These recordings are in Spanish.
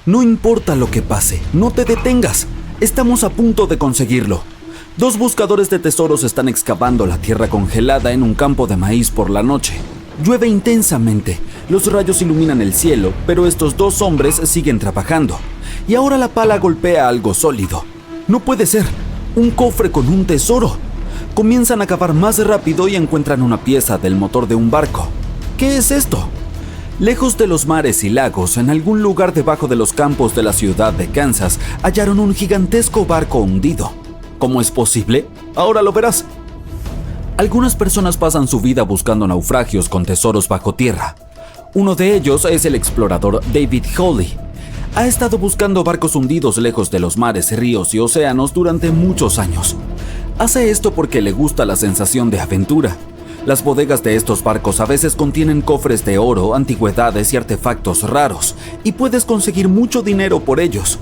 No importa lo que pase, no te detengas. Estamos a punto de conseguirlo. Dos buscadores de tesoros están excavando la tierra congelada en un campo de maíz por la noche. Llueve intensamente, los rayos iluminan el cielo, pero estos dos hombres siguen trabajando. Y ahora la pala golpea algo sólido. No puede ser, un cofre con un tesoro. Comienzan a cavar más rápido y encuentran una pieza del motor de un barco. ¿Qué es esto? Lejos de los mares y lagos, en algún lugar debajo de los campos de la ciudad de Kansas, hallaron un gigantesco barco hundido. ¿Cómo es posible? Ahora lo verás. Algunas personas pasan su vida buscando naufragios con tesoros bajo tierra. Uno de ellos es el explorador David Hawley. Ha estado buscando barcos hundidos lejos de los mares, ríos y océanos durante muchos años. Hace esto porque le gusta la sensación de aventura. Las bodegas de estos barcos a veces contienen cofres de oro, antigüedades y artefactos raros, y puedes conseguir mucho dinero por ellos.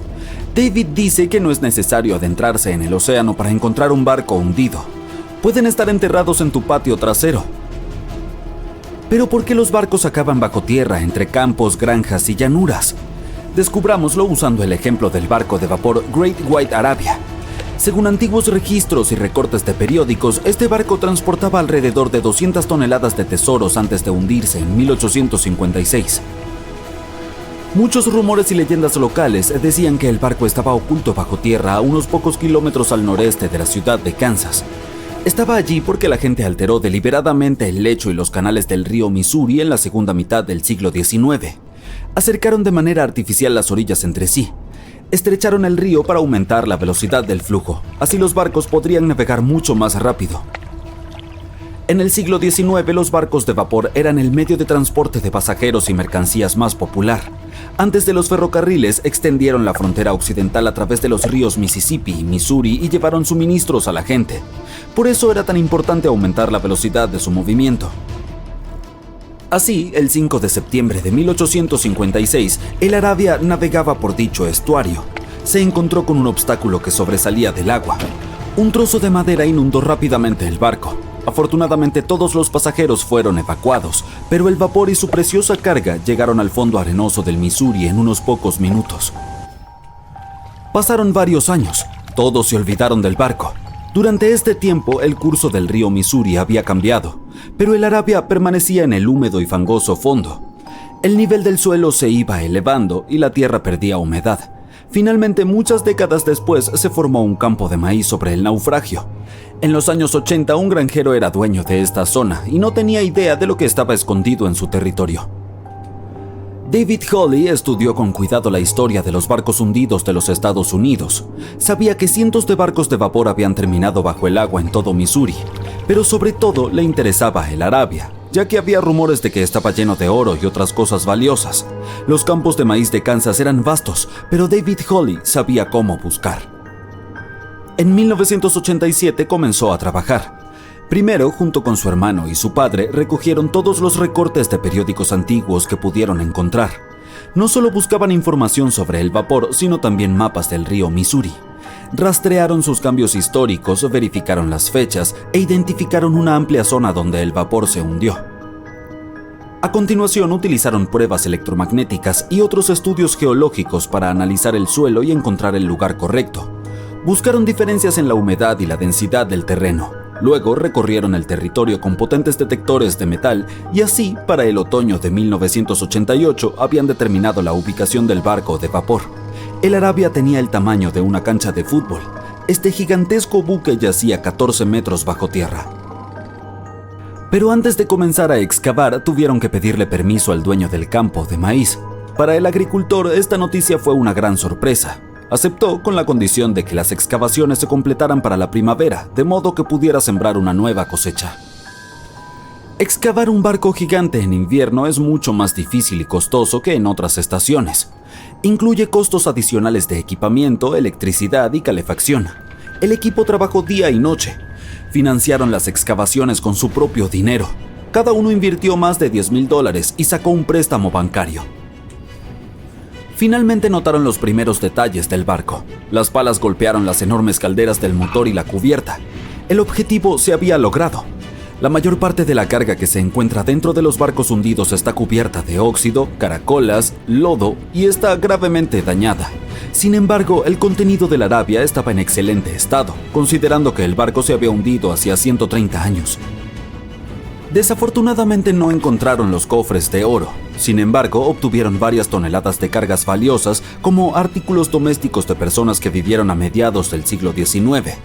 David dice que no es necesario adentrarse en el océano para encontrar un barco hundido. Pueden estar enterrados en tu patio trasero. Pero ¿por qué los barcos acaban bajo tierra entre campos, granjas y llanuras? Descubrámoslo usando el ejemplo del barco de vapor Great White Arabia. Según antiguos registros y recortes de periódicos, este barco transportaba alrededor de 200 toneladas de tesoros antes de hundirse en 1856. Muchos rumores y leyendas locales decían que el barco estaba oculto bajo tierra a unos pocos kilómetros al noreste de la ciudad de Kansas. Estaba allí porque la gente alteró deliberadamente el lecho y los canales del río Missouri en la segunda mitad del siglo XIX. Acercaron de manera artificial las orillas entre sí. Estrecharon el río para aumentar la velocidad del flujo, así los barcos podrían navegar mucho más rápido. En el siglo XIX, los barcos de vapor eran el medio de transporte de pasajeros y mercancías más popular. Antes de los ferrocarriles, extendieron la frontera occidental a través de los ríos Mississippi y Missouri y llevaron suministros a la gente. Por eso era tan importante aumentar la velocidad de su movimiento. Así, el 5 de septiembre de 1856, el Arabia navegaba por dicho estuario. Se encontró con un obstáculo que sobresalía del agua. Un trozo de madera inundó rápidamente el barco. Afortunadamente, todos los pasajeros fueron evacuados, pero el vapor y su preciosa carga llegaron al fondo arenoso del Missouri en unos pocos minutos. Pasaron varios años. Todos se olvidaron del barco. Durante este tiempo, el curso del río Missouri había cambiado, pero el Arabia permanecía en el húmedo y fangoso fondo. El nivel del suelo se iba elevando y la tierra perdía humedad. Finalmente, muchas décadas después, se formó un campo de maíz sobre el naufragio. En los años 80, un granjero era dueño de esta zona y no tenía idea de lo que estaba escondido en su territorio. David Hawley estudió con cuidado la historia de los barcos hundidos de los Estados Unidos. Sabía que cientos de barcos de vapor habían terminado bajo el agua en todo Missouri, pero sobre todo le interesaba el Arabia, ya que había rumores de que estaba lleno de oro y otras cosas valiosas. Los campos de maíz de Kansas eran vastos, pero David Hawley sabía cómo buscar. En 1987 comenzó a trabajar. Primero, junto con su hermano y su padre, recogieron todos los recortes de periódicos antiguos que pudieron encontrar. No solo buscaban información sobre el vapor, sino también mapas del río Missouri. Rastrearon sus cambios históricos, verificaron las fechas e identificaron una amplia zona donde el vapor se hundió. A continuación, utilizaron pruebas electromagnéticas y otros estudios geológicos para analizar el suelo y encontrar el lugar correcto. Buscaron diferencias en la humedad y la densidad del terreno. Luego recorrieron el territorio con potentes detectores de metal y así, para el otoño de 1988, habían determinado la ubicación del barco de vapor. El Arabia tenía el tamaño de una cancha de fútbol. Este gigantesco buque yacía 14 metros bajo tierra. Pero antes de comenzar a excavar, tuvieron que pedirle permiso al dueño del campo de maíz. Para el agricultor, esta noticia fue una gran sorpresa. Aceptó con la condición de que las excavaciones se completaran para la primavera, de modo que pudiera sembrar una nueva cosecha. Excavar un barco gigante en invierno es mucho más difícil y costoso que en otras estaciones. Incluye costos adicionales de equipamiento, electricidad y calefacción. El equipo trabajó día y noche. Financiaron las excavaciones con su propio dinero. Cada uno invirtió más de $10,000 y sacó un préstamo bancario. Finalmente notaron los primeros detalles del barco. Las palas golpearon las enormes calderas del motor y la cubierta. El objetivo se había logrado. La mayor parte de la carga que se encuentra dentro de los barcos hundidos está cubierta de óxido, caracolas, lodo y está gravemente dañada. Sin embargo, el contenido de la Arabia estaba en excelente estado, considerando que el barco se había hundido hacía 130 años. Desafortunadamente no encontraron los cofres de oro. Sin embargo, obtuvieron varias toneladas de cargas valiosas como artículos domésticos de personas que vivieron a mediados del siglo XIX.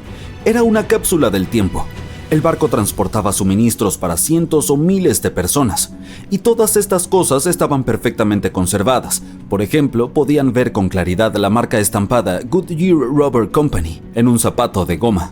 Era una cápsula del tiempo. El barco transportaba suministros para cientos o miles de personas, y todas estas cosas estaban perfectamente conservadas. Por ejemplo, podían ver con claridad la marca estampada Goodyear Rubber Company en un zapato de goma.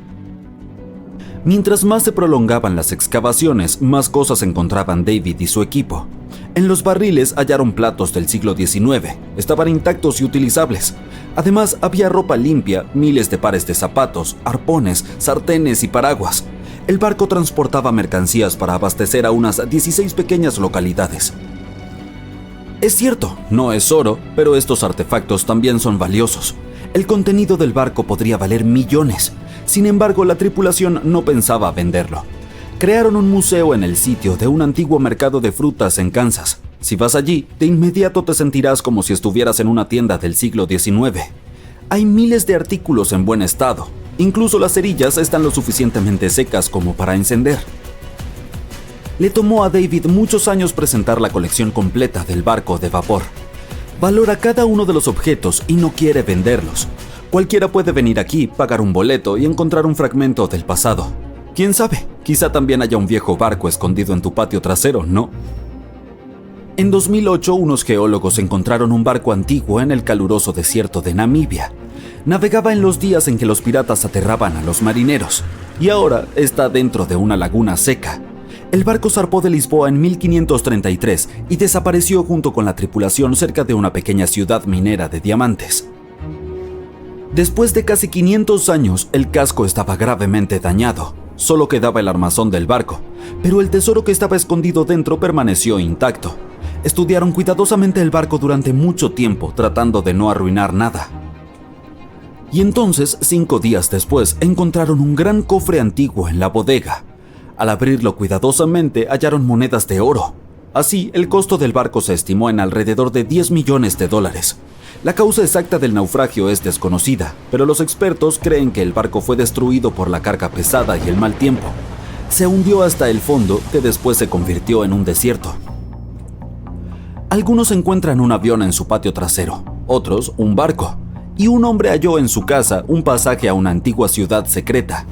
Mientras más se prolongaban las excavaciones, más cosas encontraban David y su equipo. En los barriles hallaron platos del siglo XIX, estaban intactos y utilizables. Además, había ropa limpia, miles de pares de zapatos, arpones, sartenes y paraguas. El barco transportaba mercancías para abastecer a unas 16 pequeñas localidades. Es cierto, no es oro, pero estos artefactos también son valiosos. El contenido del barco podría valer millones. Sin embargo, la tripulación no pensaba venderlo. Crearon un museo en el sitio de un antiguo mercado de frutas en Kansas. Si vas allí, de inmediato te sentirás como si estuvieras en una tienda del siglo XIX. Hay miles de artículos en buen estado. Incluso las cerillas están lo suficientemente secas como para encender. Le tomó a David muchos años presentar la colección completa del barco de vapor. Valora cada uno de los objetos y no quiere venderlos. Cualquiera puede venir aquí, pagar un boleto y encontrar un fragmento del pasado. ¿Quién sabe? Quizá también haya un viejo barco escondido en tu patio trasero, ¿no? En 2008, unos geólogos encontraron un barco antiguo en el caluroso desierto de Namibia. Navegaba en los días en que los piratas aterraban a los marineros, y ahora está dentro de una laguna seca. El barco zarpó de Lisboa en 1533 y desapareció junto con la tripulación cerca de una pequeña ciudad minera de diamantes. Después de casi 500 años, el casco estaba gravemente dañado. Solo quedaba el armazón del barco, pero el tesoro que estaba escondido dentro permaneció intacto. Estudiaron cuidadosamente el barco durante mucho tiempo, tratando de no arruinar nada. Y entonces, 5 días después, encontraron un gran cofre antiguo en la bodega. Al abrirlo cuidadosamente, hallaron monedas de oro. Así, el costo del barco se estimó en alrededor de $10 millones. La causa exacta del naufragio es desconocida, pero los expertos creen que el barco fue destruido por la carga pesada y el mal tiempo. Se hundió hasta el fondo, que después se convirtió en un desierto. Algunos encuentran un avión en su patio trasero, otros un barco, y un hombre halló en su casa un pasaje a una antigua ciudad secreta.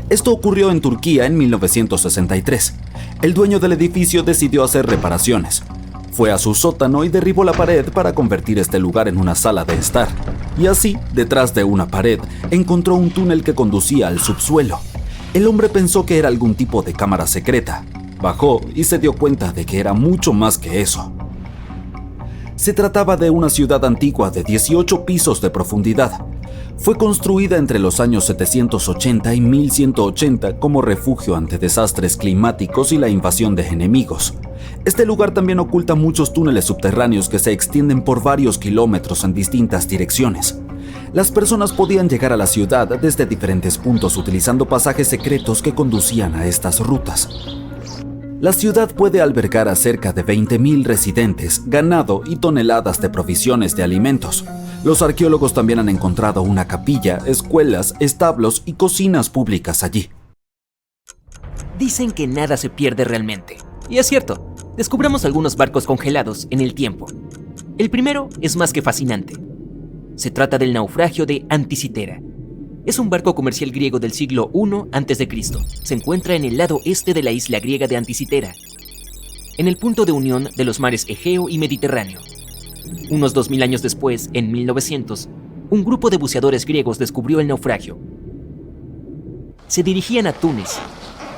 Esto ocurrió en Turquía en 1963. El dueño del edificio decidió hacer reparaciones. Fue a su sótano y derribó la pared para convertir este lugar en una sala de estar. Y así, detrás de una pared, encontró un túnel que conducía al subsuelo. El hombre pensó que era algún tipo de cámara secreta. Bajó y se dio cuenta de que era mucho más que eso. Se trataba de una ciudad antigua de 18 pisos de profundidad. Fue construida entre los años 780 y 1180 como refugio ante desastres climáticos y la invasión de enemigos. Este lugar también oculta muchos túneles subterráneos que se extienden por varios kilómetros en distintas direcciones. Las personas podían llegar a la ciudad desde diferentes puntos utilizando pasajes secretos que conducían a estas rutas. La ciudad puede albergar a cerca de 20,000 residentes, ganado y toneladas de provisiones de alimentos. Los arqueólogos también han encontrado una capilla, escuelas, establos y cocinas públicas allí. Dicen que nada se pierde realmente. Y es cierto, descubramos algunos barcos congelados en el tiempo. El primero es más que fascinante. Se trata del naufragio de Anticitera. Es un barco comercial griego del siglo I a.C. Se encuentra en el lado este de la isla griega de Anticitera, en el punto de unión de los mares Egeo y Mediterráneo. Unos 2000 años después, en 1900, un grupo de buceadores griegos descubrió el naufragio. Se dirigían a Túnez,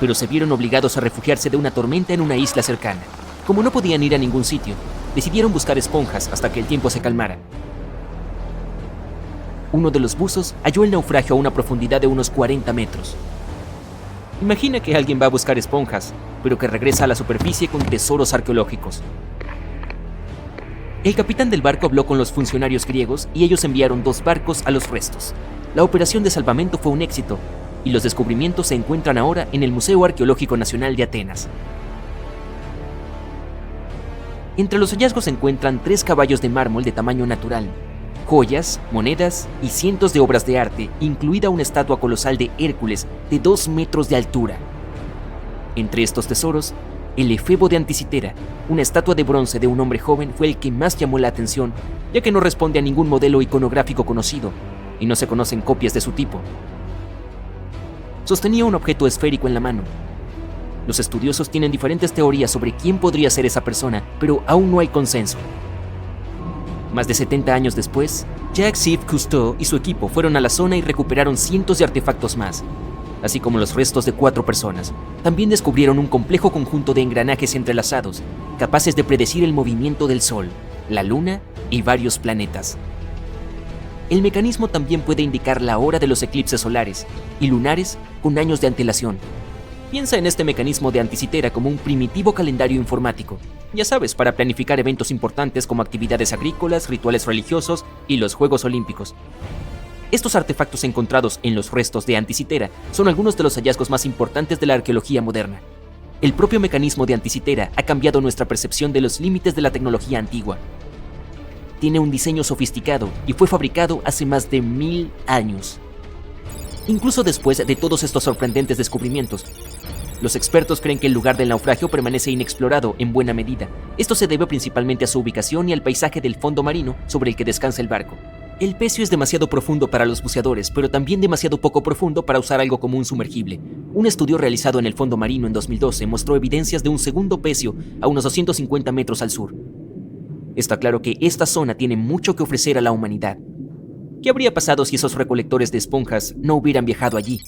pero se vieron obligados a refugiarse de una tormenta en una isla cercana. Como no podían ir a ningún sitio, decidieron buscar esponjas hasta que el tiempo se calmara. Uno de los buzos halló el naufragio a una profundidad de unos 40 metros. Imagina que alguien va a buscar esponjas, pero que regresa a la superficie con tesoros arqueológicos. El capitán del barco habló con los funcionarios griegos y ellos enviaron 2 barcos a los restos. La operación de salvamento fue un éxito, y los descubrimientos se encuentran ahora en el Museo Arqueológico Nacional de Atenas. Entre los hallazgos se encuentran 3 caballos de mármol de tamaño natural, joyas, monedas y cientos de obras de arte, incluida una estatua colosal de Hércules de 2 metros de altura. Entre estos tesoros, el efebo de Anticitera, una estatua de bronce de un hombre joven, fue el que más llamó la atención, ya que no responde a ningún modelo iconográfico conocido, y no se conocen copias de su tipo. Sostenía un objeto esférico en la mano. Los estudiosos tienen diferentes teorías sobre quién podría ser esa persona, pero aún no hay consenso. Más de 70 años después, Jacques-Yves Cousteau y su equipo fueron a la zona y recuperaron cientos de artefactos más, así como los restos de 4 personas. También descubrieron un complejo conjunto de engranajes entrelazados, capaces de predecir el movimiento del Sol, la Luna y varios planetas. El mecanismo también puede indicar la hora de los eclipses solares y lunares con años de antelación. Piensa en este mecanismo de Anticitera como un primitivo calendario informático, ya sabes, para planificar eventos importantes como actividades agrícolas, rituales religiosos y los Juegos Olímpicos. Estos artefactos encontrados en los restos de Anticitera son algunos de los hallazgos más importantes de la arqueología moderna. El propio mecanismo de Anticitera ha cambiado nuestra percepción de los límites de la tecnología antigua. Tiene un diseño sofisticado y fue fabricado hace más de 1000 años. Incluso después de todos estos sorprendentes descubrimientos, los expertos creen que el lugar del naufragio permanece inexplorado en buena medida. Esto se debe principalmente a su ubicación y al paisaje del fondo marino sobre el que descansa el barco. El pecio es demasiado profundo para los buceadores, pero también demasiado poco profundo para usar algo como un sumergible. Un estudio realizado en el fondo marino en 2012 mostró evidencias de un segundo pecio a unos 250 metros al sur. Está claro que esta zona tiene mucho que ofrecer a la humanidad. ¿Qué habría pasado si esos recolectores de esponjas no hubieran viajado allí?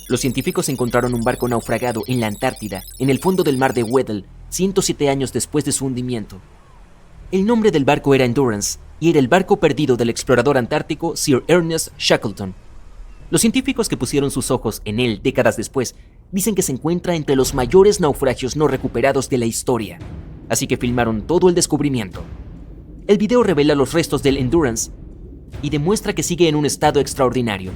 Los científicos encontraron un barco naufragado en la Antártida, en el fondo del mar de Weddell, 107 años después de su hundimiento. El nombre del barco era Endurance, y era el barco perdido del explorador antártico Sir Ernest Shackleton. Los científicos que pusieron sus ojos en él décadas después dicen que se encuentra entre los mayores naufragios no recuperados de la historia, así que filmaron todo el descubrimiento. El video revela los restos del Endurance y demuestra que sigue en un estado extraordinario.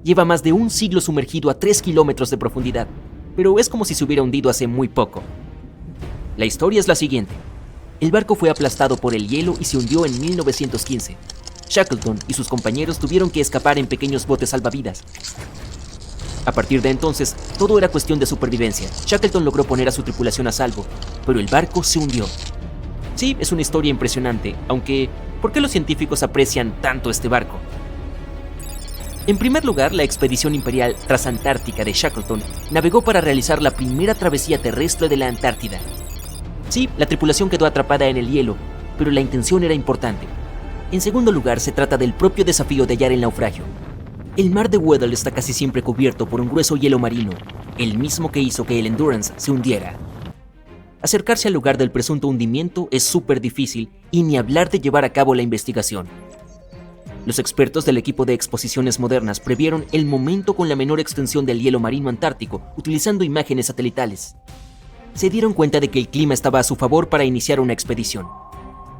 Lleva más de un siglo sumergido a 3 kilómetros de profundidad, pero es como si se hubiera hundido hace muy poco. La historia es la siguiente. El barco fue aplastado por el hielo y se hundió en 1915. Shackleton y sus compañeros tuvieron que escapar en pequeños botes salvavidas. A partir de entonces, todo era cuestión de supervivencia. Shackleton logró poner a su tripulación a salvo, pero el barco se hundió. Sí, es una historia impresionante, aunque ¿por qué los científicos aprecian tanto este barco? En primer lugar, la expedición imperial transantártica de Shackleton navegó para realizar la primera travesía terrestre de la Antártida. Sí, la tripulación quedó atrapada en el hielo, pero la intención era importante. En segundo lugar, se trata del propio desafío de hallar el naufragio. El mar de Weddell está casi siempre cubierto por un grueso hielo marino, el mismo que hizo que el Endurance se hundiera. Acercarse al lugar del presunto hundimiento es súper difícil y ni hablar de llevar a cabo la investigación. Los expertos del equipo de exposiciones modernas previeron el momento con la menor extensión del hielo marino antártico utilizando imágenes satelitales. Se dieron cuenta de que el clima estaba a su favor para iniciar una expedición.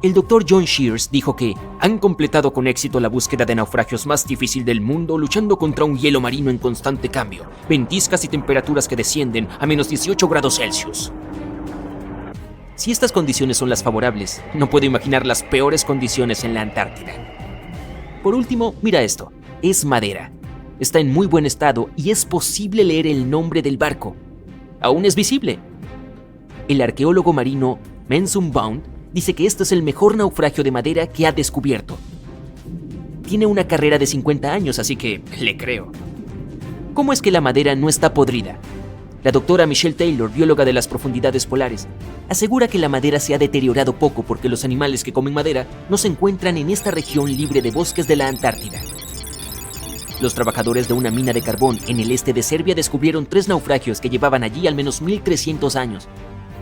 El Dr. John Shears dijo que han completado con éxito la búsqueda de naufragios más difícil del mundo luchando contra un hielo marino en constante cambio, ventiscas y temperaturas que descienden a menos 18 grados Celsius. Si estas condiciones son las favorables, no puedo imaginar las peores condiciones en la Antártida. Por último, mira esto, es madera. Está en muy buen estado y es posible leer el nombre del barco. Aún es visible. El arqueólogo marino Mensum Bond dice que este es el mejor naufragio de madera que ha descubierto. Tiene una carrera de 50 años, así que le creo. ¿Cómo es que la madera no está podrida? La doctora Michelle Taylor, bióloga de las profundidades polares, asegura que la madera se ha deteriorado poco porque los animales que comen madera no se encuentran en esta región libre de bosques de la Antártida. Los trabajadores de una mina de carbón en el este de Serbia descubrieron 3 naufragios que llevaban allí al menos 1300 años.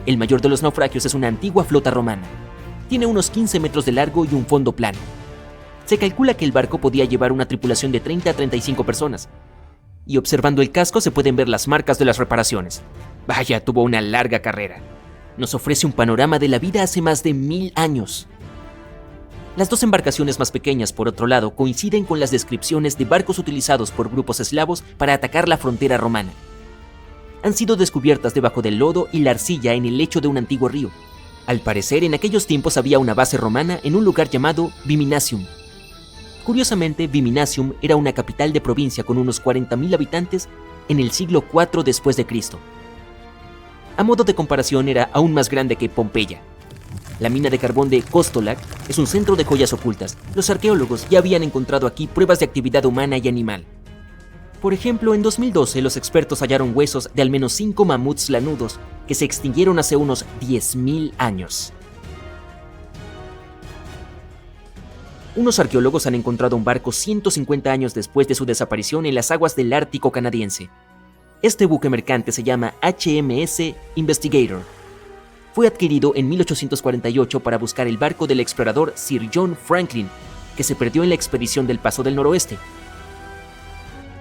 El mayor de los naufragios es una antigua flota romana. Tiene unos 15 metros de largo y un fondo plano. Se calcula que el barco podía llevar una tripulación de 30 a 35 personas. Y observando el casco se pueden ver las marcas de las reparaciones. Vaya, tuvo una larga carrera. Nos ofrece un panorama de la vida hace más de 1000 años. Las dos embarcaciones más pequeñas, por otro lado, coinciden con las descripciones de barcos utilizados por grupos eslavos para atacar la frontera romana. Han sido descubiertas debajo del lodo y la arcilla en el lecho de un antiguo río. Al parecer, en aquellos tiempos había una base romana en un lugar llamado Viminacium. Curiosamente, Viminacium era una capital de provincia con unos 40.000 habitantes en el siglo IV después de Cristo. A modo de comparación, era aún más grande que Pompeya. La mina de carbón de Kostolac es un centro de joyas ocultas. Los arqueólogos ya habían encontrado aquí pruebas de actividad humana y animal. Por ejemplo, en 2012 los expertos hallaron huesos de al menos 5 mamuts lanudos que se extinguieron hace unos 10.000 años. Unos arqueólogos han encontrado un barco 150 años después de su desaparición en las aguas del Ártico canadiense. Este buque mercante se llama HMS Investigator. Fue adquirido en 1848 para buscar el barco del explorador Sir John Franklin, que se perdió en la expedición del Paso del Noroeste.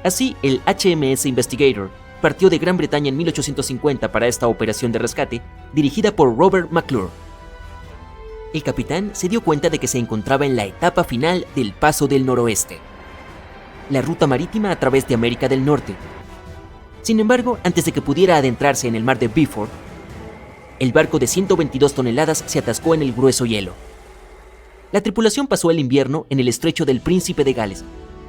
Así, el HMS Investigator partió de Gran Bretaña en 1850 para esta operación de rescate, dirigida por Robert McClure. El capitán se dio cuenta de que se encontraba en la etapa final del Paso del Noroeste, la ruta marítima a través de América del Norte. Sin embargo, antes de que pudiera adentrarse en el mar de Beaufort, el barco de 122 toneladas se atascó en el grueso hielo. La tripulación pasó el invierno en el estrecho del Príncipe de Gales.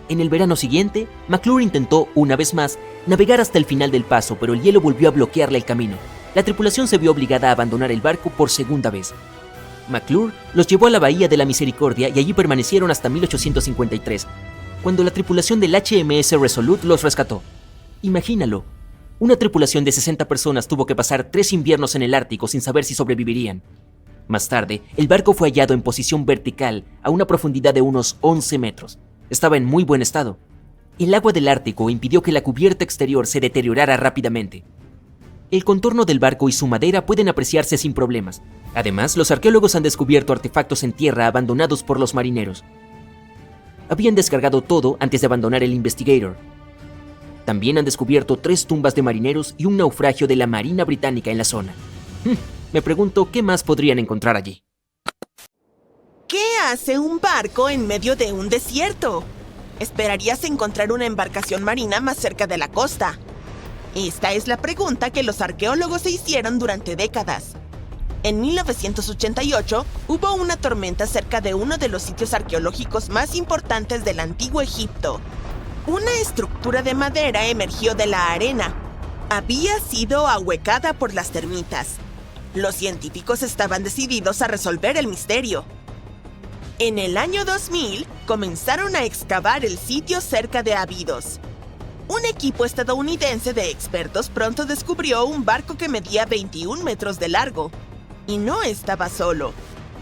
En el verano siguiente, McClure intentó, una vez más, navegar hasta el final del paso, pero el hielo volvió a bloquearle el camino. La tripulación se vio obligada a abandonar el barco por segunda vez. McClure los llevó a la Bahía de la Misericordia y allí permanecieron hasta 1853, cuando la tripulación del HMS Resolute los rescató. Imagínalo, una tripulación de 60 personas tuvo que pasar 3 inviernos en el Ártico sin saber si sobrevivirían. Más tarde, el barco fue hallado en posición vertical a una profundidad de unos 11 metros. Estaba en muy buen estado. El agua del Ártico impidió que la cubierta exterior se deteriorara rápidamente. El contorno del barco y su madera pueden apreciarse sin problemas. Además, los arqueólogos han descubierto artefactos en tierra abandonados por los marineros. Habían descargado todo antes de abandonar el Investigator. También han descubierto 3 tumbas de marineros y un naufragio de la Marina Británica en la zona. Me pregunto qué más podrían encontrar allí. ¿Qué hace un barco en medio de un desierto? Esperarías encontrar una embarcación marina más cerca de la costa. Esta es la pregunta que los arqueólogos se hicieron durante décadas. En 1988 hubo una tormenta cerca de uno de los sitios arqueológicos más importantes del antiguo Egipto. Una estructura de madera emergió de la arena. Había sido ahuecada por las termitas. Los científicos estaban decididos a resolver el misterio. En el año 2000, comenzaron a excavar el sitio cerca de Abidos. Un equipo estadounidense de expertos pronto descubrió un barco que medía 21 metros de largo. Y no estaba solo.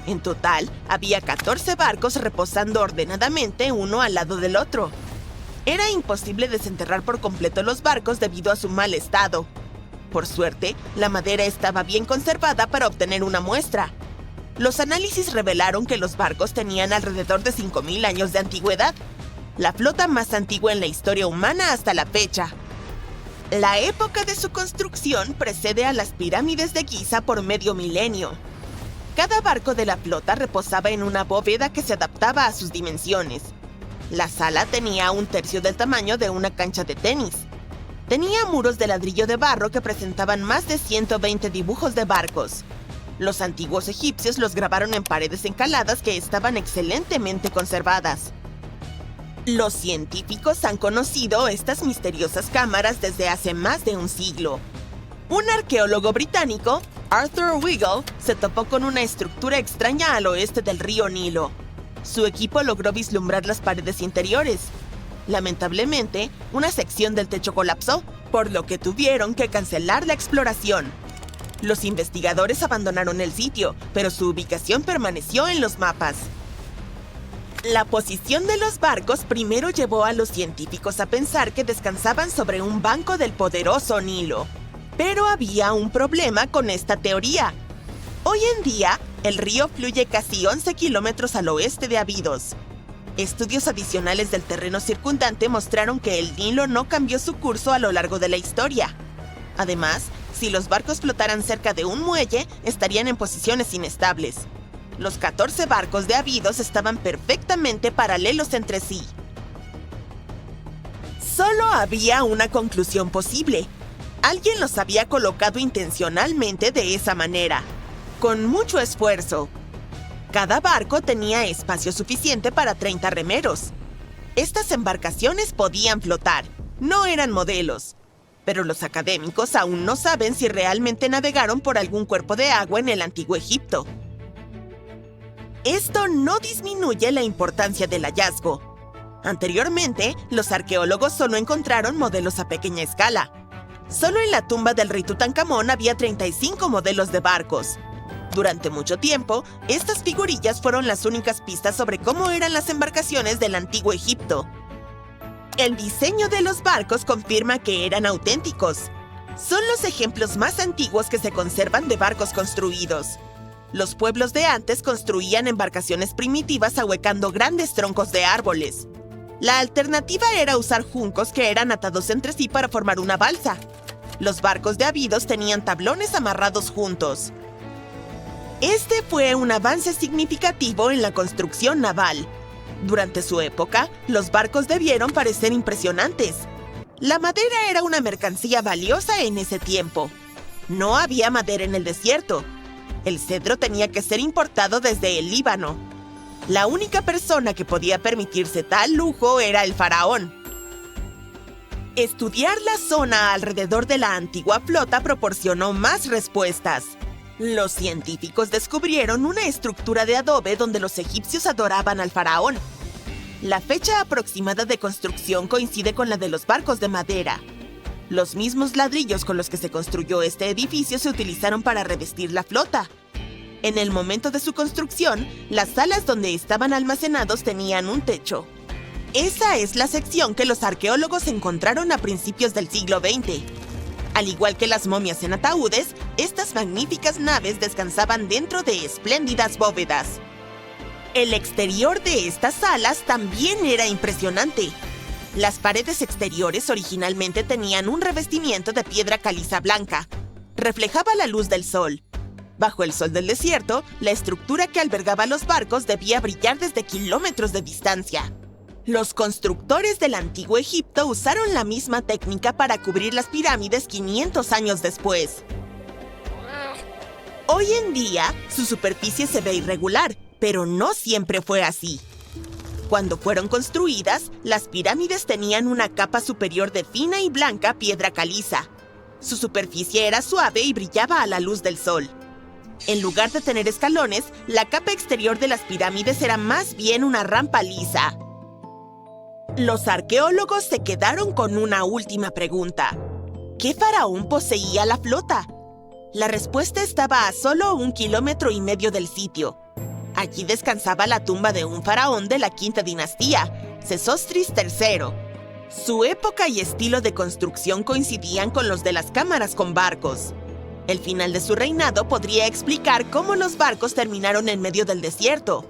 En total, había 14 barcos reposando ordenadamente uno al lado del otro. Era imposible desenterrar por completo los barcos debido a su mal estado. Por suerte, la madera estaba bien conservada para obtener una muestra. Los análisis revelaron que los barcos tenían alrededor de 5.000 años de antigüedad, la flota más antigua en la historia humana hasta la fecha. La época de su construcción precede a las pirámides de Giza por medio milenio. Cada barco de la flota reposaba en una bóveda que se adaptaba a sus dimensiones. La sala tenía 1/3 del tamaño de una cancha de tenis. Tenía muros de ladrillo de barro que presentaban más de 120 dibujos de barcos. Los antiguos egipcios los grabaron en paredes encaladas que estaban excelentemente conservadas. Los científicos han conocido estas misteriosas cámaras desde hace más de un siglo. Un arqueólogo británico, Arthur Wiggle, se topó con una estructura extraña al oeste del río Nilo. Su equipo logró vislumbrar las paredes interiores. Lamentablemente, una sección del techo colapsó, por lo que tuvieron que cancelar la exploración. Los investigadores abandonaron el sitio, pero su ubicación permaneció en los mapas. La posición de los barcos primero llevó a los científicos a pensar que descansaban sobre un banco del poderoso Nilo. Pero había un problema con esta teoría. Hoy en día, el río fluye casi 11 kilómetros al oeste de Abidos. Estudios adicionales del terreno circundante mostraron que el Nilo no cambió su curso a lo largo de la historia. Además, si los barcos flotaran cerca de un muelle, estarían en posiciones inestables. Los 14 barcos de Abidos estaban perfectamente paralelos entre sí. Solo había una conclusión posible. Alguien los había colocado intencionalmente de esa manera, con mucho esfuerzo. Cada barco tenía espacio suficiente para 30 remeros. Estas embarcaciones podían flotar, no eran modelos, pero los académicos aún no saben si realmente navegaron por algún cuerpo de agua en el antiguo Egipto. Esto no disminuye la importancia del hallazgo. Anteriormente, los arqueólogos solo encontraron modelos a pequeña escala. Solo en la tumba del rey Tutankamón había 35 modelos de barcos. Durante mucho tiempo, estas figurillas fueron las únicas pistas sobre cómo eran las embarcaciones del antiguo Egipto. El diseño de los barcos confirma que eran auténticos. Son los ejemplos más antiguos que se conservan de barcos construidos. Los pueblos de antes construían embarcaciones primitivas ahuecando grandes troncos de árboles. La alternativa era usar juncos que eran atados entre sí para formar una balsa. Los barcos de Abidos tenían tablones amarrados juntos. Este fue un avance significativo en la construcción naval. Durante su época, los barcos debieron parecer impresionantes. La madera era una mercancía valiosa en ese tiempo. No había madera en el desierto. El cedro tenía que ser importado desde el Líbano. La única persona que podía permitirse tal lujo era el faraón. Estudiar la zona alrededor de la antigua flota proporcionó más respuestas. Los científicos descubrieron una estructura de adobe donde los egipcios adoraban al faraón. La fecha aproximada de construcción coincide con la de los barcos de madera. Los mismos ladrillos con los que se construyó este edificio se utilizaron para revestir la flota. En el momento de su construcción, las salas donde estaban almacenados tenían un techo. Esa es la sección que los arqueólogos encontraron a principios del siglo XX. Al igual que las momias en ataúdes, estas magníficas naves descansaban dentro de espléndidas bóvedas. El exterior de estas salas también era impresionante. Las paredes exteriores originalmente tenían un revestimiento de piedra caliza blanca. Reflejaba la luz del sol. Bajo el sol del desierto, la estructura que albergaba los barcos debía brillar desde kilómetros de distancia. Los constructores del antiguo Egipto usaron la misma técnica para cubrir las pirámides 500 años después. Hoy en día, su superficie se ve irregular, pero no siempre fue así. Cuando fueron construidas, las pirámides tenían una capa superior de fina y blanca piedra caliza. Su superficie era suave y brillaba a la luz del sol. En lugar de tener escalones, la capa exterior de las pirámides era más bien una rampa lisa. Los arqueólogos se quedaron con una última pregunta. ¿Qué faraón poseía la flota? La respuesta estaba a solo 1,5 kilómetros del sitio. Allí descansaba la tumba de un faraón de la quinta dinastía, Sesostris III. Su época y estilo de construcción coincidían con los de las cámaras con barcos. El final de su reinado podría explicar cómo los barcos terminaron en medio del desierto.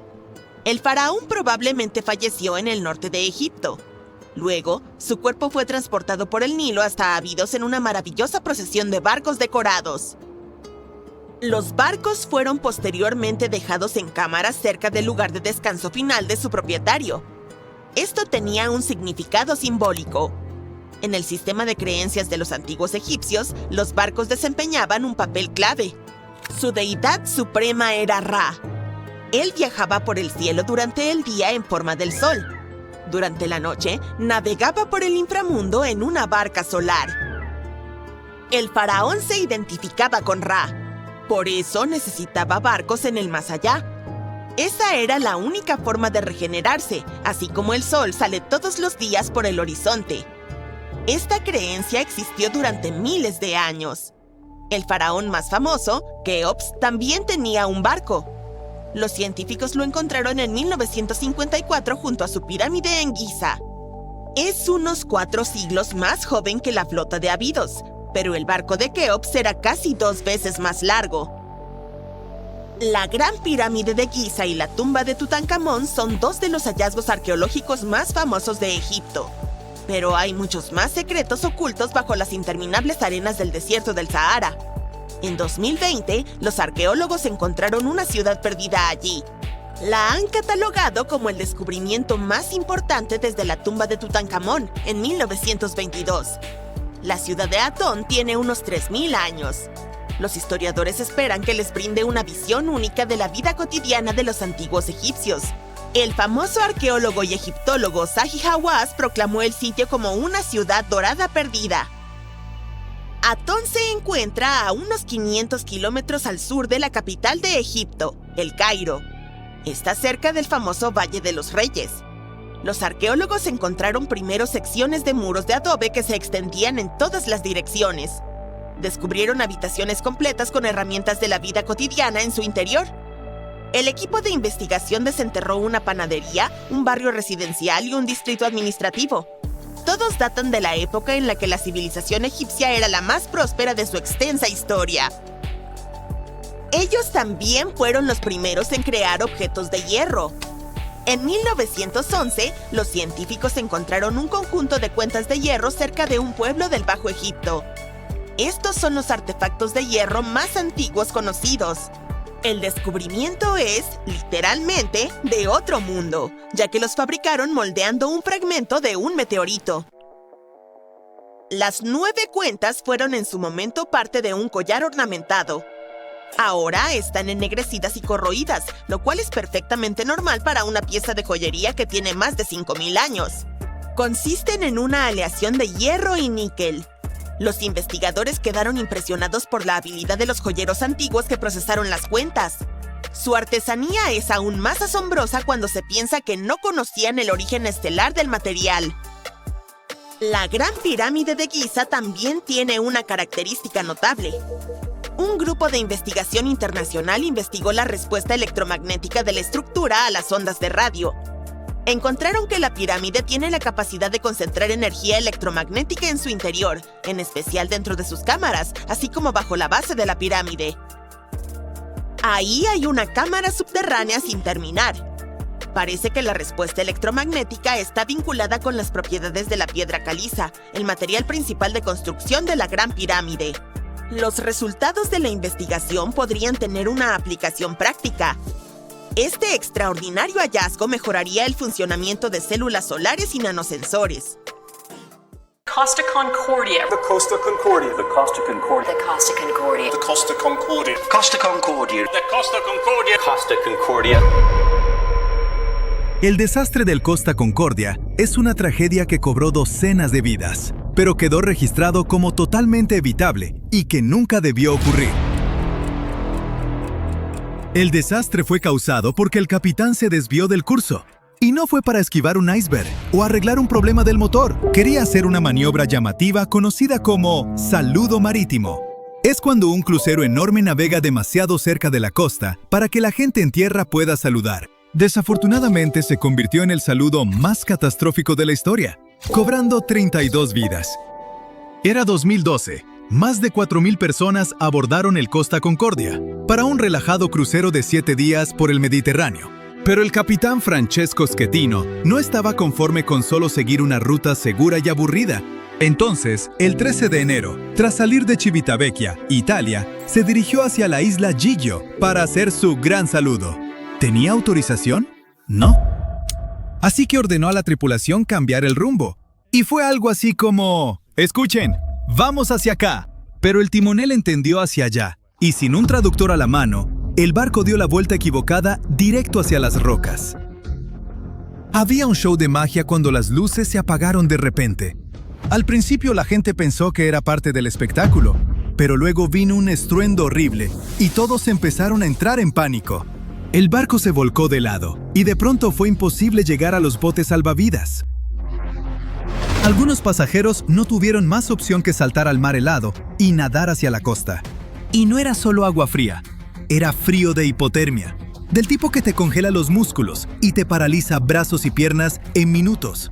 El faraón probablemente falleció en el norte de Egipto. Luego, su cuerpo fue transportado por el Nilo hasta Abidos en una maravillosa procesión de barcos decorados. Los barcos fueron posteriormente dejados en cámaras cerca del lugar de descanso final de su propietario. Esto tenía un significado simbólico. En el sistema de creencias de los antiguos egipcios, los barcos desempeñaban un papel clave. Su deidad suprema era Ra. Él viajaba por el cielo durante el día en forma del sol. Durante la noche, navegaba por el inframundo en una barca solar. El faraón se identificaba con Ra. Por eso necesitaba barcos en el más allá. Esa era la única forma de regenerarse, así como el sol sale todos los días por el horizonte. Esta creencia existió durante miles de años. El faraón más famoso, Keops, también tenía un barco. Los científicos lo encontraron en 1954 junto a su pirámide en Giza. Es unos 4 siglos más joven que la flota de Abidos, pero el barco de Keops era casi 2 veces más largo. La Gran Pirámide de Giza y la tumba de Tutankamón son 2 de los hallazgos arqueológicos más famosos de Egipto. Pero hay muchos más secretos ocultos bajo las interminables arenas del desierto del Sahara. En 2020, los arqueólogos encontraron una ciudad perdida allí. La han catalogado como el descubrimiento más importante desde la tumba de Tutankamón en 1922. La ciudad de Atón tiene unos 3.000 años. Los historiadores esperan que les brinde una visión única de la vida cotidiana de los antiguos egipcios. El famoso arqueólogo y egiptólogo Zahi Hawass proclamó el sitio como una ciudad dorada perdida. Atón se encuentra a unos 500 kilómetros al sur de la capital de Egipto, El Cairo. Está cerca del famoso Valle de los Reyes. Los arqueólogos encontraron primero secciones de muros de adobe que se extendían en todas las direcciones. Descubrieron habitaciones completas con herramientas de la vida cotidiana en su interior. El equipo de investigación desenterró una panadería, un barrio residencial y un distrito administrativo. Todos datan de la época en la que la civilización egipcia era la más próspera de su extensa historia. Ellos también fueron los primeros en crear objetos de hierro. En 1911, los científicos encontraron un conjunto de cuentas de hierro cerca de un pueblo del Bajo Egipto. Estos son los artefactos de hierro más antiguos conocidos. El descubrimiento es, literalmente, de otro mundo, ya que los fabricaron moldeando un fragmento de un meteorito. Las 9 cuentas fueron en su momento parte de un collar ornamentado. Ahora están ennegrecidas y corroídas, lo cual es perfectamente normal para una pieza de joyería que tiene más de 5.000 años. Consisten en una aleación de hierro y níquel. Los investigadores quedaron impresionados por la habilidad de los joyeros antiguos que procesaron las cuentas. Su artesanía es aún más asombrosa cuando se piensa que no conocían el origen estelar del material. La Gran Pirámide de Giza también tiene una característica notable. Un grupo de investigación internacional investigó la respuesta electromagnética de la estructura a las ondas de radio. Encontraron que la pirámide tiene la capacidad de concentrar energía electromagnética en su interior, en especial dentro de sus cámaras, así como bajo la base de la pirámide. Ahí hay una cámara subterránea sin terminar. Parece que la respuesta electromagnética está vinculada con las propiedades de la piedra caliza, el material principal de construcción de la Gran Pirámide. Los resultados de la investigación podrían tener una aplicación práctica. Este extraordinario hallazgo mejoraría el funcionamiento de células solares y nanosensores. Costa Concordia. The Costa Concordia. The Costa Concordia. The Costa Concordia. The Costa Concordia. Costa Concordia. The Costa Concordia. Costa Concordia. El desastre del Costa Concordia es una tragedia que cobró docenas de vidas, pero quedó registrado como totalmente evitable y que nunca debió ocurrir. El desastre fue causado porque el capitán se desvió del curso. Y no fue para esquivar un iceberg o arreglar un problema del motor. Quería hacer una maniobra llamativa conocida como saludo marítimo. Es cuando un crucero enorme navega demasiado cerca de la costa para que la gente en tierra pueda saludar. Desafortunadamente se convirtió en el saludo más catastrófico de la historia, cobrando 32 vidas. Era 2012. Más de 4.000 personas abordaron el Costa Concordia para un relajado crucero de 7 días por el Mediterráneo. Pero el capitán Francesco Schettino no estaba conforme con solo seguir una ruta segura y aburrida. Entonces, el 13 de enero, tras salir de Civitavecchia, Italia, se dirigió hacia la isla Giglio para hacer su gran saludo. ¿Tenía autorización? No. Así que ordenó a la tripulación cambiar el rumbo. Y fue algo así como: escuchen, vamos hacia acá. Pero el timonel entendió hacia allá, y sin un traductor a la mano, el barco dio la vuelta equivocada directo hacia las rocas. Había un show de magia cuando las luces se apagaron de repente. Al principio la gente pensó que era parte del espectáculo, pero luego vino un estruendo horrible y todos empezaron a entrar en pánico. El barco se volcó de lado y de pronto fue imposible llegar a los botes salvavidas. Algunos pasajeros no tuvieron más opción que saltar al mar helado y nadar hacia la costa. Y no era solo agua fría, era frío de hipotermia, del tipo que te congela los músculos y te paraliza brazos y piernas en minutos.